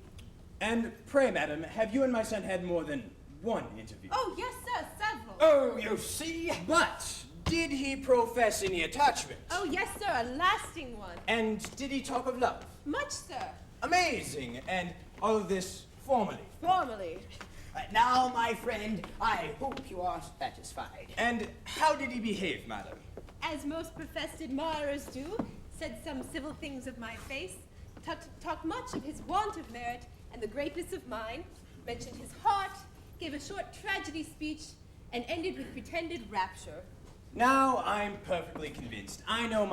Speaker 11: And pray, madam, have you and my son had more than one interview?
Speaker 6: Oh, yes, sir, several.
Speaker 8: Oh, you see?
Speaker 11: But did he profess any attachment?
Speaker 6: Oh, yes, sir, a lasting one.
Speaker 11: And did he talk of love?
Speaker 6: Much, sir.
Speaker 11: amazing, and all of this formally.
Speaker 8: Formally. Now, my friend, I hope you are satisfied.
Speaker 11: And how did he behave, madam?
Speaker 7: As most professed admirers do, said some civil things of my face, talked much of his want of merit and the greatness of mine, mentioned his heart, gave a short tragedy speech, and ended with pretended rapture.
Speaker 11: Now I'm perfectly convinced. I know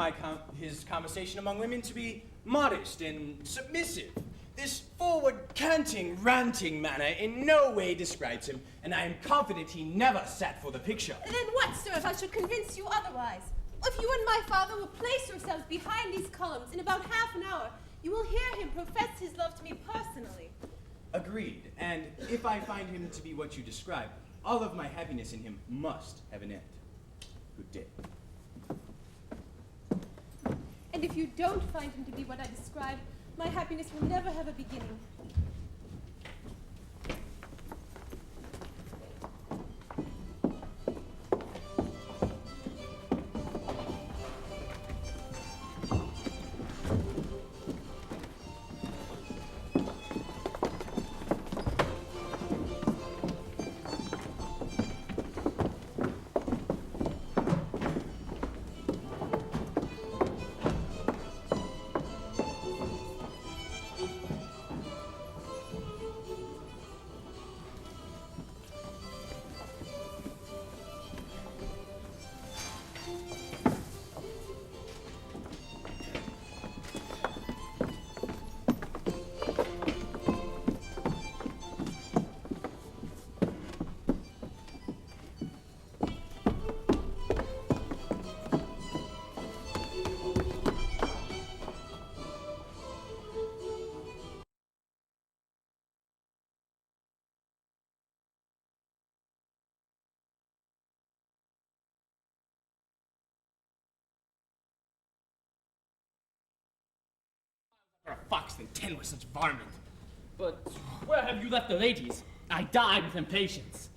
Speaker 11: his conversation among women to be modest and submissive. This forward-canting, ranting manner in no way describes him, and I am confident he never sat for the picture.
Speaker 7: Then what, sir, if I should convince you otherwise? If you and my father will place yourselves behind these columns in about half an hour, you will hear him profess his love to me personally.
Speaker 11: Agreed. And if I find him to be what you describe, all of my happiness in him must have an end. Good day.
Speaker 7: And if you don't find him to be what I describe, my happiness will never have a beginning.
Speaker 2: A fox than 10 with such varmint.
Speaker 1: But where have you left the ladies? I die with impatience.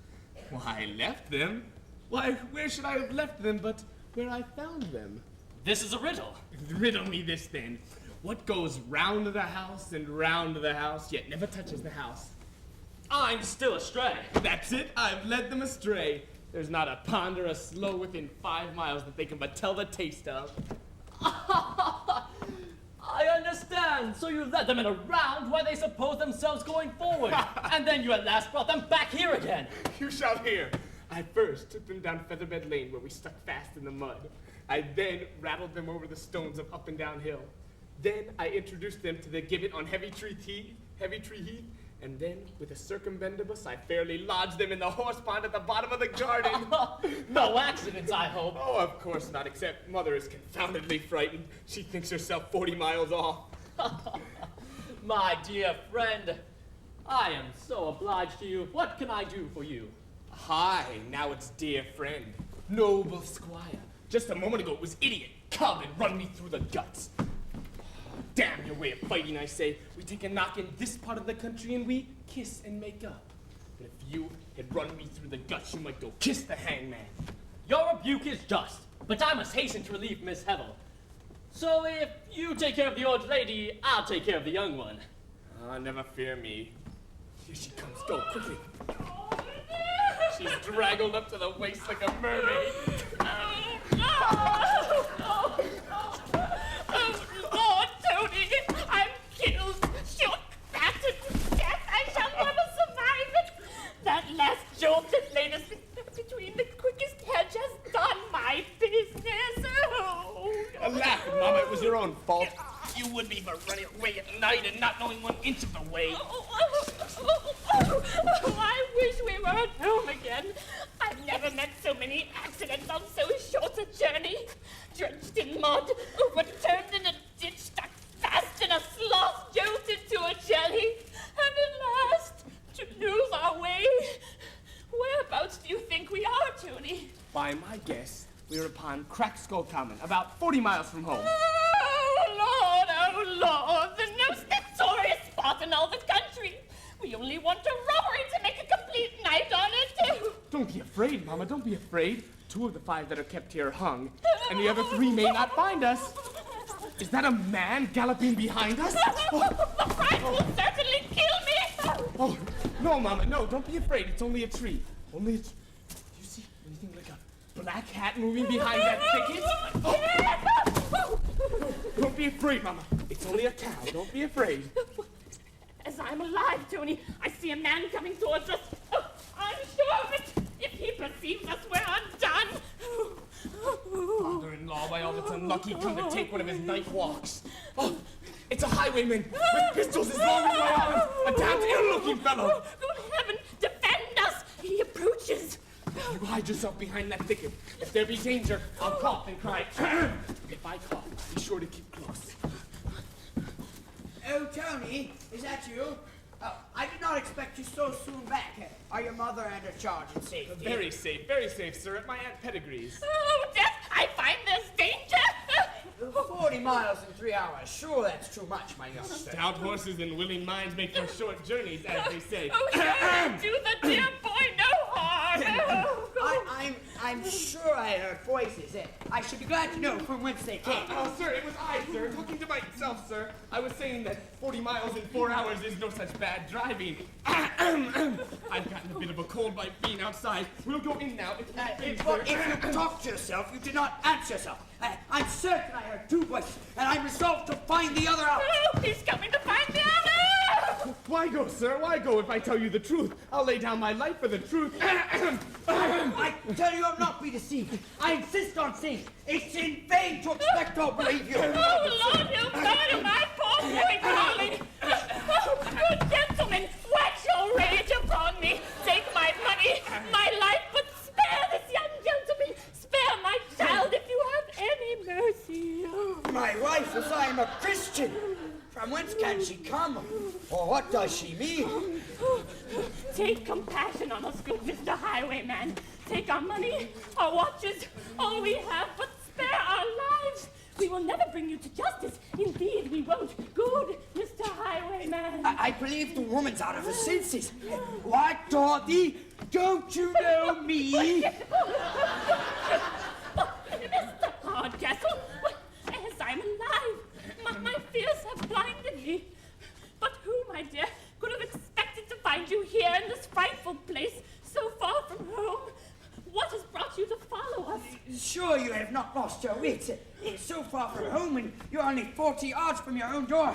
Speaker 2: Why, left them? Why, where should I have left them but where I found them?
Speaker 1: This is a riddle.
Speaker 2: Riddle me this then. What goes round the house and round the house, yet never touches the house?
Speaker 1: I'm still astray.
Speaker 2: That's it, I've led them astray. There's not a pond or a slough within 5 miles that they can but tell the taste of.
Speaker 1: I understand. So you led them in a round while they supposed themselves going forward. And then you at last brought them back here again.
Speaker 2: You shall hear. I first took them down Featherbed Lane where we stuck fast in the mud. I then rattled them over the stones of Up and Down Hill. Then I introduced them to the gibbet on Heavy Tree Heath, and then, with a circumbendibus, I fairly lodged them in the horse pond at the bottom of the garden.
Speaker 1: No accidents, I hope.
Speaker 2: Oh, of course not, except Mother is confoundedly frightened. She thinks herself 40 miles off.
Speaker 1: My dear friend, I am so obliged to you. What can I do for you?
Speaker 2: Hi, now it's dear friend, noble squire. Just a moment ago it was idiot, cub, and run me through the guts. Damn your way of fighting, I say. We take a knock in this part of the country and we kiss and make up. But if you had run me through the guts, you might go kiss the hangman.
Speaker 1: Your rebuke is just, but I must hasten to relieve Miss Hevel. So if you take care of the old lady, I'll take care of the young one.
Speaker 2: Never fear me. Here she comes. Go, quickly. She's draggled up to the waist like a mermaid.
Speaker 3: Lord Tony, I'm killed, shot, battered to death. I shall never survive it. That last jolt that laid us between the quickest hedge has done my business. Oh.
Speaker 2: Alack, Mama, it was your own fault. You would be for running away at night and not knowing 1 inch of the way.
Speaker 3: I wish we were at home again. I've never met so many accidents on so short a journey. Drenched in mud, overturned in a ditch, stuck fast in a slough, jolted to a jelly, and at last to lose our way. Whereabouts do you think we are, Tony?
Speaker 2: By my guess, we are upon Crack Skull Common, about 40 miles from home.
Speaker 3: Oh, Lord, the most notorious spot in all the country. We only want a robbery to make a complete night on it.
Speaker 2: Don't be afraid, Mama, don't be afraid. 2 of the 5 that are kept here are hung, and the other 3 may not find us. Is that a man galloping behind us?
Speaker 3: The will certainly kill me!
Speaker 2: Oh, no, Mama, no, don't be afraid. It's only a tree. Only a tree. Do you see anything like a black hat moving behind that thicket? Oh. Don't be afraid, Mama. It's only a cow. Don't be afraid.
Speaker 3: As I'm alive, Tony, I see a man coming towards us. Oh, I'm sure of it. If he perceives us, we're undone.
Speaker 2: Father-in-law, by all that's unlucky, come to take one of his night walks. Oh, it's a highwayman with pistols as long as my arms. A damned ill-looking fellow.
Speaker 3: Good heaven, defend us! He approaches.
Speaker 2: You hide yourself behind that thicket. If there be danger, I'll cough and cry. If I cough, be sure to keep close.
Speaker 8: Oh, Tony, is that you? I did not expect you so soon back. Are your mother and her charge in safety?
Speaker 2: Very safe, sir, at my Aunt Pedigree's.
Speaker 3: Oh, Death, I find there's danger.
Speaker 8: 40 miles in 3 hours. Sure, that's too much, my young friend.
Speaker 2: Stout horses and willing minds make for short journeys, as they say.
Speaker 3: Oh, sure, do the dear boy no harm.
Speaker 8: I'm sure I heard voices. I should be glad to know from whence they came.
Speaker 2: Oh, sir, it was I, sir. Talking to myself, sir. I was saying that 40 miles in 4 hours is no such bad driving. I've gotten a bit of a cold by being outside. We'll go in now.
Speaker 8: If you talk to yourself, you did not answer yourself. I'm certain I heard two voices, and I'm resolved to find the other out.
Speaker 3: Oh, he's coming to find the other.
Speaker 2: Why go, sir? Why go if I tell you the truth? I'll lay down my life for the truth.
Speaker 8: I tell you, I'll not be deceived. I insist on seeing. It's in vain to expect or believe you.
Speaker 3: Oh, Lord, you murder my poor boy, darling. Oh, good gentlemen, wax your rage upon me. Take my money, my life, but spare this young gentleman. Spare my child if you have any mercy.
Speaker 8: My wife, as I am a Christian. From whence can she come? Or what does she mean?
Speaker 3: Take compassion on us, good Mr. Highwayman. Take our money, our watches, all we have, but spare our lives. We will never bring you to justice. Indeed, we won't. Good Mr. Highwayman.
Speaker 8: I believe the woman's out of her senses. What, Dorothy? Don't you know me?
Speaker 3: Mr. Hardcastle, as I'm alive, my fears have blinded me. But who, my dear, could have expected to find you here in this frightful place, so far from home? What has brought you to follow us?
Speaker 8: Sure you have not lost your wits. It's so far from home and you're only 40 yards from your own door.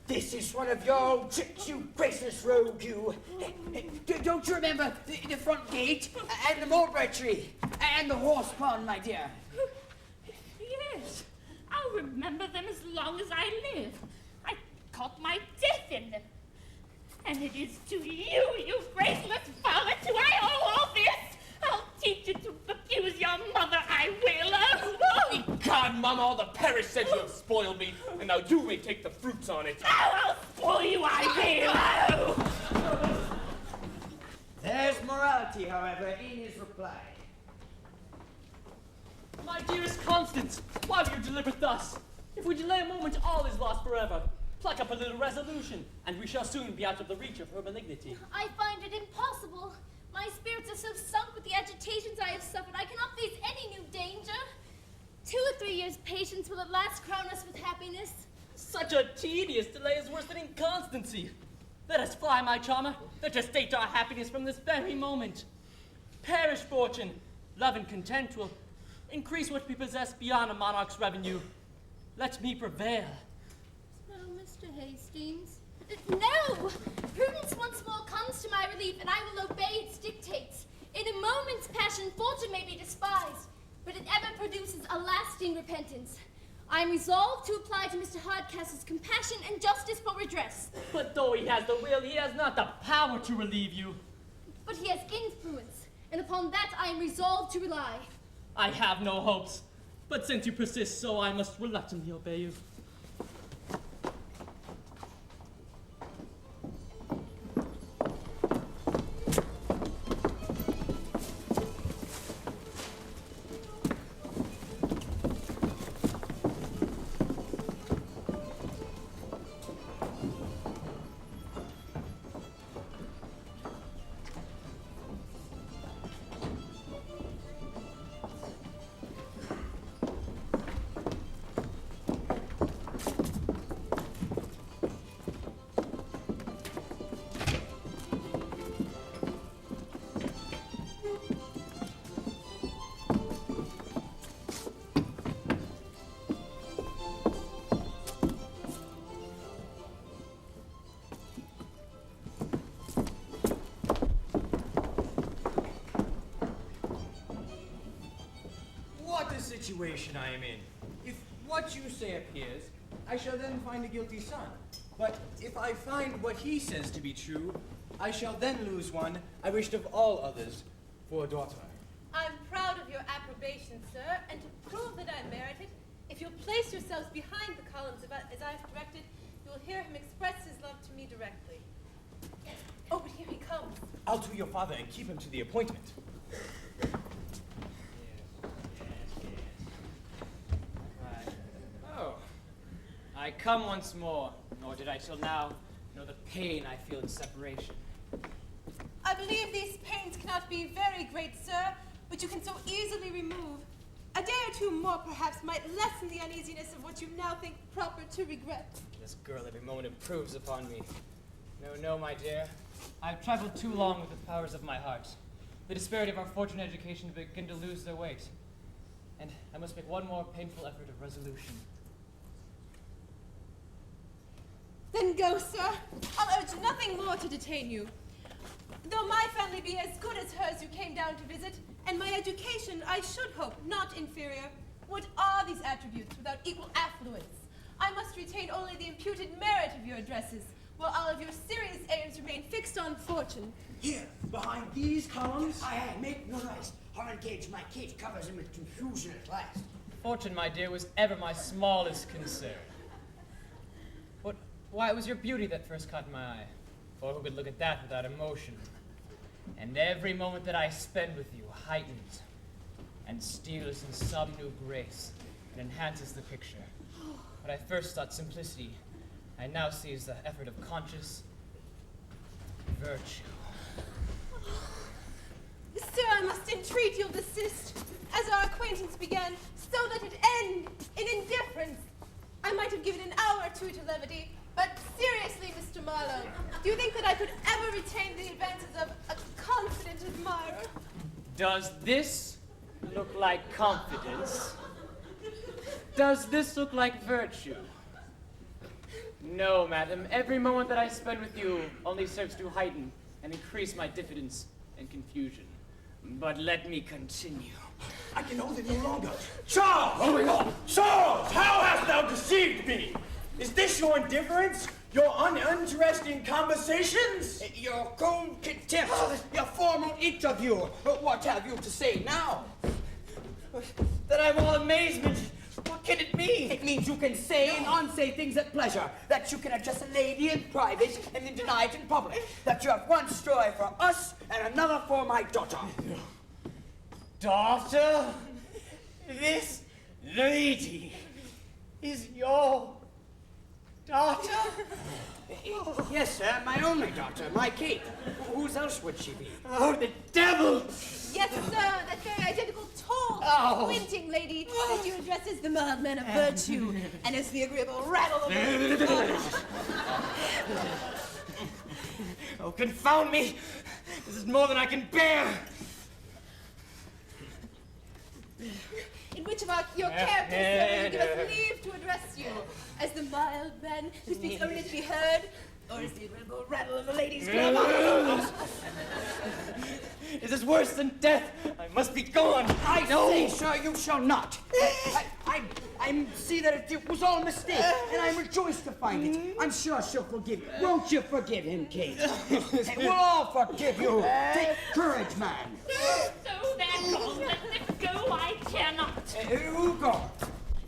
Speaker 8: This is one of your old tricks, you graceless rogue, you. Don't you remember the front gate and the mulberry tree and the horse pond, my dear?
Speaker 3: Yes, I'll remember them as long as I live. I caught my death in them. And it is to you, you graceless father, do I owe all this? I'll teach you to abuse your mother, I will.
Speaker 2: God, Mama, all the parish said you have spoiled me, and now you may take the fruits on it.
Speaker 3: I'll spoil you, I will.
Speaker 8: There's morality, however, in his reply.
Speaker 1: My dearest Constance, why do you deliberate thus? If we delay a moment, all is lost forever. Pluck up a little resolution, and we shall soon be out of the reach of her malignity.
Speaker 4: I find it impossible. My spirits are so sunk with the agitations I have suffered, I cannot face any new danger. 2 or 3 years' patience will at last crown us with happiness.
Speaker 1: Such a tedious delay is worse than inconstancy. Let us fly, my charmer. Let us state our happiness from this very moment. Perish fortune, love and content will increase what we possess beyond a monarch's revenue. Let me prevail.
Speaker 4: No, Mr. Hastings. No! Prudence once more comes to my relief, and I will obey its dictates. In a moment's passion, fortune may be despised, but it ever produces a lasting repentance. I am resolved to apply to Mr. Hardcastle's compassion and justice for redress.
Speaker 1: But though he has the will, he has not the power to relieve you.
Speaker 4: But he has influence, and upon that I am resolved to rely.
Speaker 1: I have no hopes, but since you persist so, I must reluctantly obey you.
Speaker 11: situation I am in. If what you say appears, I shall then find a guilty son. But if I find what he says to be true, I shall then lose one I wished of all others for a daughter.
Speaker 7: I'm proud of your approbation, sir, and to prove that I merit it, if you'll place yourselves behind the columns as I've directed, you'll hear him express his love to me directly. Oh, but here he comes.
Speaker 11: I'll to your father and keep him to the appointment.
Speaker 9: Right. Oh, I come once more, nor did I till now know the pain I feel in separation.
Speaker 7: I believe these pains cannot be very great, sir, which you can so easily remove. A day or two more, perhaps, might lessen the uneasiness of what you now think proper to regret.
Speaker 9: This girl every moment improves upon me. No, my dear. I've traveled too long with the powers of my heart. The disparity of our fortune and education begin to lose their weight. And I must make one more painful effort of resolution.
Speaker 7: Then go, sir. I'll urge nothing more to detain you. Though my family be as good as hers who came down to visit, and my education, I should hope, not inferior, what are these attributes without equal affluence? I must retain only the imputed merit of your addresses, while all of your serious aims remain fixed on fortune.
Speaker 8: Here, behind these columns. Aye, make no noise. I'll engage my Kate covers him with confusion at last.
Speaker 9: Fortune, my dear, was ever my smallest concern. But why, it was your beauty that first caught my eye. For who could look at that without emotion? And every moment that I spend with you heightens and steals in some new grace and enhances the picture. What I first thought simplicity, I now see as the effort of conscious virtue.
Speaker 7: Sir, I must entreat you'll desist, as our acquaintance began, so let it end in indifference. I might have given an hour or two to levity, but seriously, Mr. Marlowe, do you think that I could ever retain the advances of a confident admirer?
Speaker 9: Does this look like confidence? Does this look like virtue? No, madam. Every moment that I spend with you only serves to heighten and increase my diffidence and confusion. But let me continue.
Speaker 11: I can hold it no longer. Charles! Oh my God! Charles! How hast thou deceived me? Is this your indifference? Your uninteresting conversations?
Speaker 8: Your cold contempt, your formal interview. What have you to say now?
Speaker 9: That I'm all amazement. What can it mean?
Speaker 8: It means you can say and unsay things at pleasure. That you can address a lady in private and then deny it in public. That you have one story for us and another for my daughter.
Speaker 9: Daughter? This lady is your daughter?
Speaker 8: Yes, sir, my only daughter, my Kate. Whose else would she be?
Speaker 9: Oh, the devil!
Speaker 7: Yes, sir, that very identical tall, squinting lady that you address as the mild man of virtue, and as the agreeable rattle of
Speaker 9: Oh, confound me! This is more than I can bear!
Speaker 7: In which of your characters, sir, will you give us leave to address you? As the mild man who speaks only to be heard, or as the agreeable rattle of a lady's glove?
Speaker 9: Is this worse than death? I must be gone!
Speaker 8: I say, sir, you shall not. I see that it was all a mistake, and I'm rejoiced to find it. I'm sure she'll forgive you. Won't you forgive him, Kate? We'll all forgive you. Take courage, man.
Speaker 3: So they're gone. Let them go. I cannot.
Speaker 8: Who go?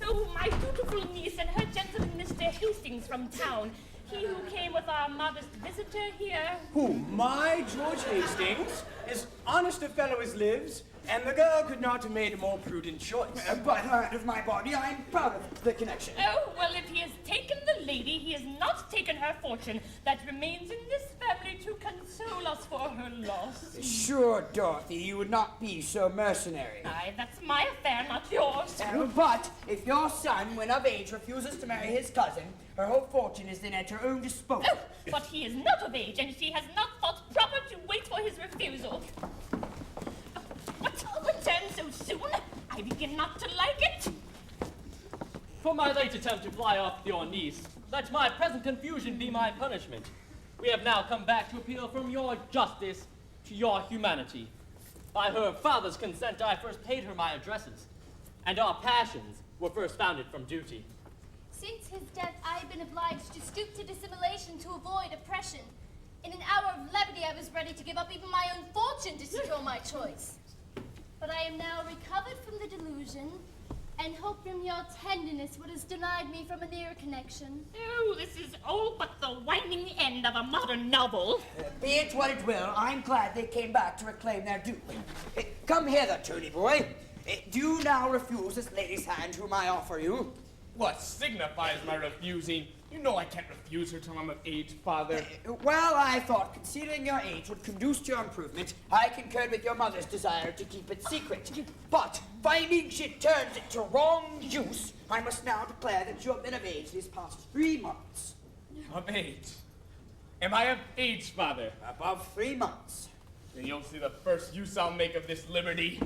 Speaker 3: Oh, my dutiful niece and her gentleman, Mr. Hastings from town. He who came with our modest visitor here.
Speaker 11: Who, my George Hastings? As honest a fellow as lives, and the girl could not have made a more prudent choice.
Speaker 8: By the hand of my body, I'm proud of the connection.
Speaker 3: Oh, well, if he has taken the lady, he has not taken her fortune. That remains in this family to console us for her loss.
Speaker 8: Sure, Dorothy, you would not be so mercenary.
Speaker 3: Aye, that's my affair, not yours.
Speaker 8: But if your son, when of age, refuses to marry his cousin, her whole fortune is then at her own disposal.
Speaker 3: Oh, but he is not of age, and she has not thought proper to wait for his refusal. What? Return so soon? I begin not to like it.
Speaker 1: For my late attempt to fly off your niece, let my present confusion be my punishment. We have now come back to appeal from your justice to your humanity. By her father's consent, I first paid her my addresses. and our passions were first founded from duty.
Speaker 4: Since his death, I have been obliged to stoop to dissimulation to avoid oppression. In an hour of levity, I was ready to give up even my own fortune to secure my choice. But I am now recovered from the delusion, and hope from your tenderness what has denied me from a nearer connection.
Speaker 3: Oh, this is all but the winding end of a modern novel.
Speaker 8: Be it what it will, I'm glad they came back to reclaim their due. Come hither, Tony boy. Do you now refuse this lady's hand whom I offer you?
Speaker 2: What signifies my refusing? You know I can't refuse her till I'm of age, father.
Speaker 8: Well, I thought considering your age would conduce to your improvement, I concurred with your mother's desire to keep it secret. But finding she turns it to wrong use, I must now declare that you have been of age these past 3 months.
Speaker 2: Of age? Am I of age, father?
Speaker 8: Above 3 months.
Speaker 2: Then you'll see the first use I'll make of this liberty.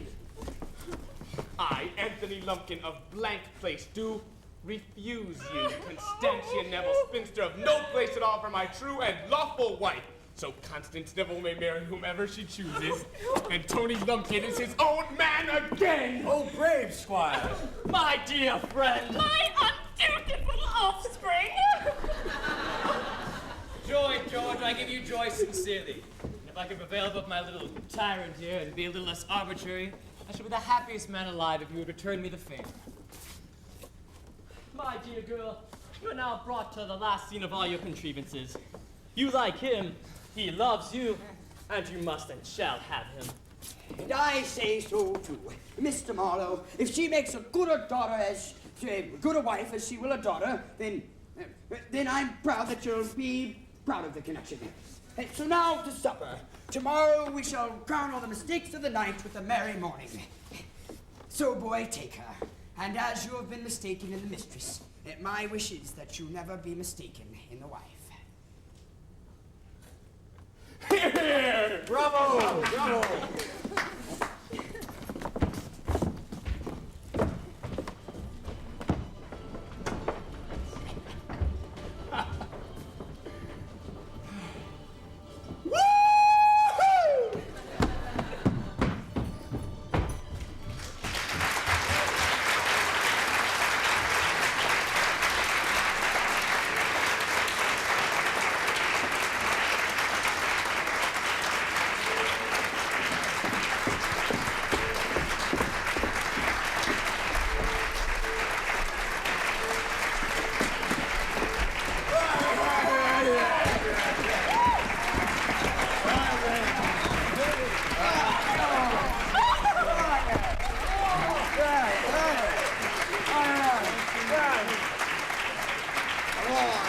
Speaker 2: I, Anthony Lumpkin of Blank Place, do refuse you, Constantia Neville, spinster of no place at all for my true and lawful wife. So Constance Neville may marry whomever she chooses, and Tony Lumpkin is his own man again!
Speaker 11: Oh, brave squire!
Speaker 1: My dear friend!
Speaker 3: My undutiful offspring!
Speaker 9: Joy, George, I give you joy sincerely. And if I could prevail above my little tyrant here and be a little less arbitrary, I should be the happiest man alive if you would return me the favor.
Speaker 1: My dear girl, you are now brought to the last scene of all your contrivances. You like him, he loves you, and you must and shall have him.
Speaker 8: And I say so too. Mr. Marlowe, if she makes a good a daughter as good a wife as she will a daughter, then I'm proud that you'll be proud of the connection. So now to supper. Tomorrow we shall crown all the mistakes of the night with a merry morning. So, boy, take her. And as you have been mistaken in the mistress, my wish is that you never be mistaken in the wife.
Speaker 2: Here!
Speaker 11: Bravo! Bravo!
Speaker 8: Oh,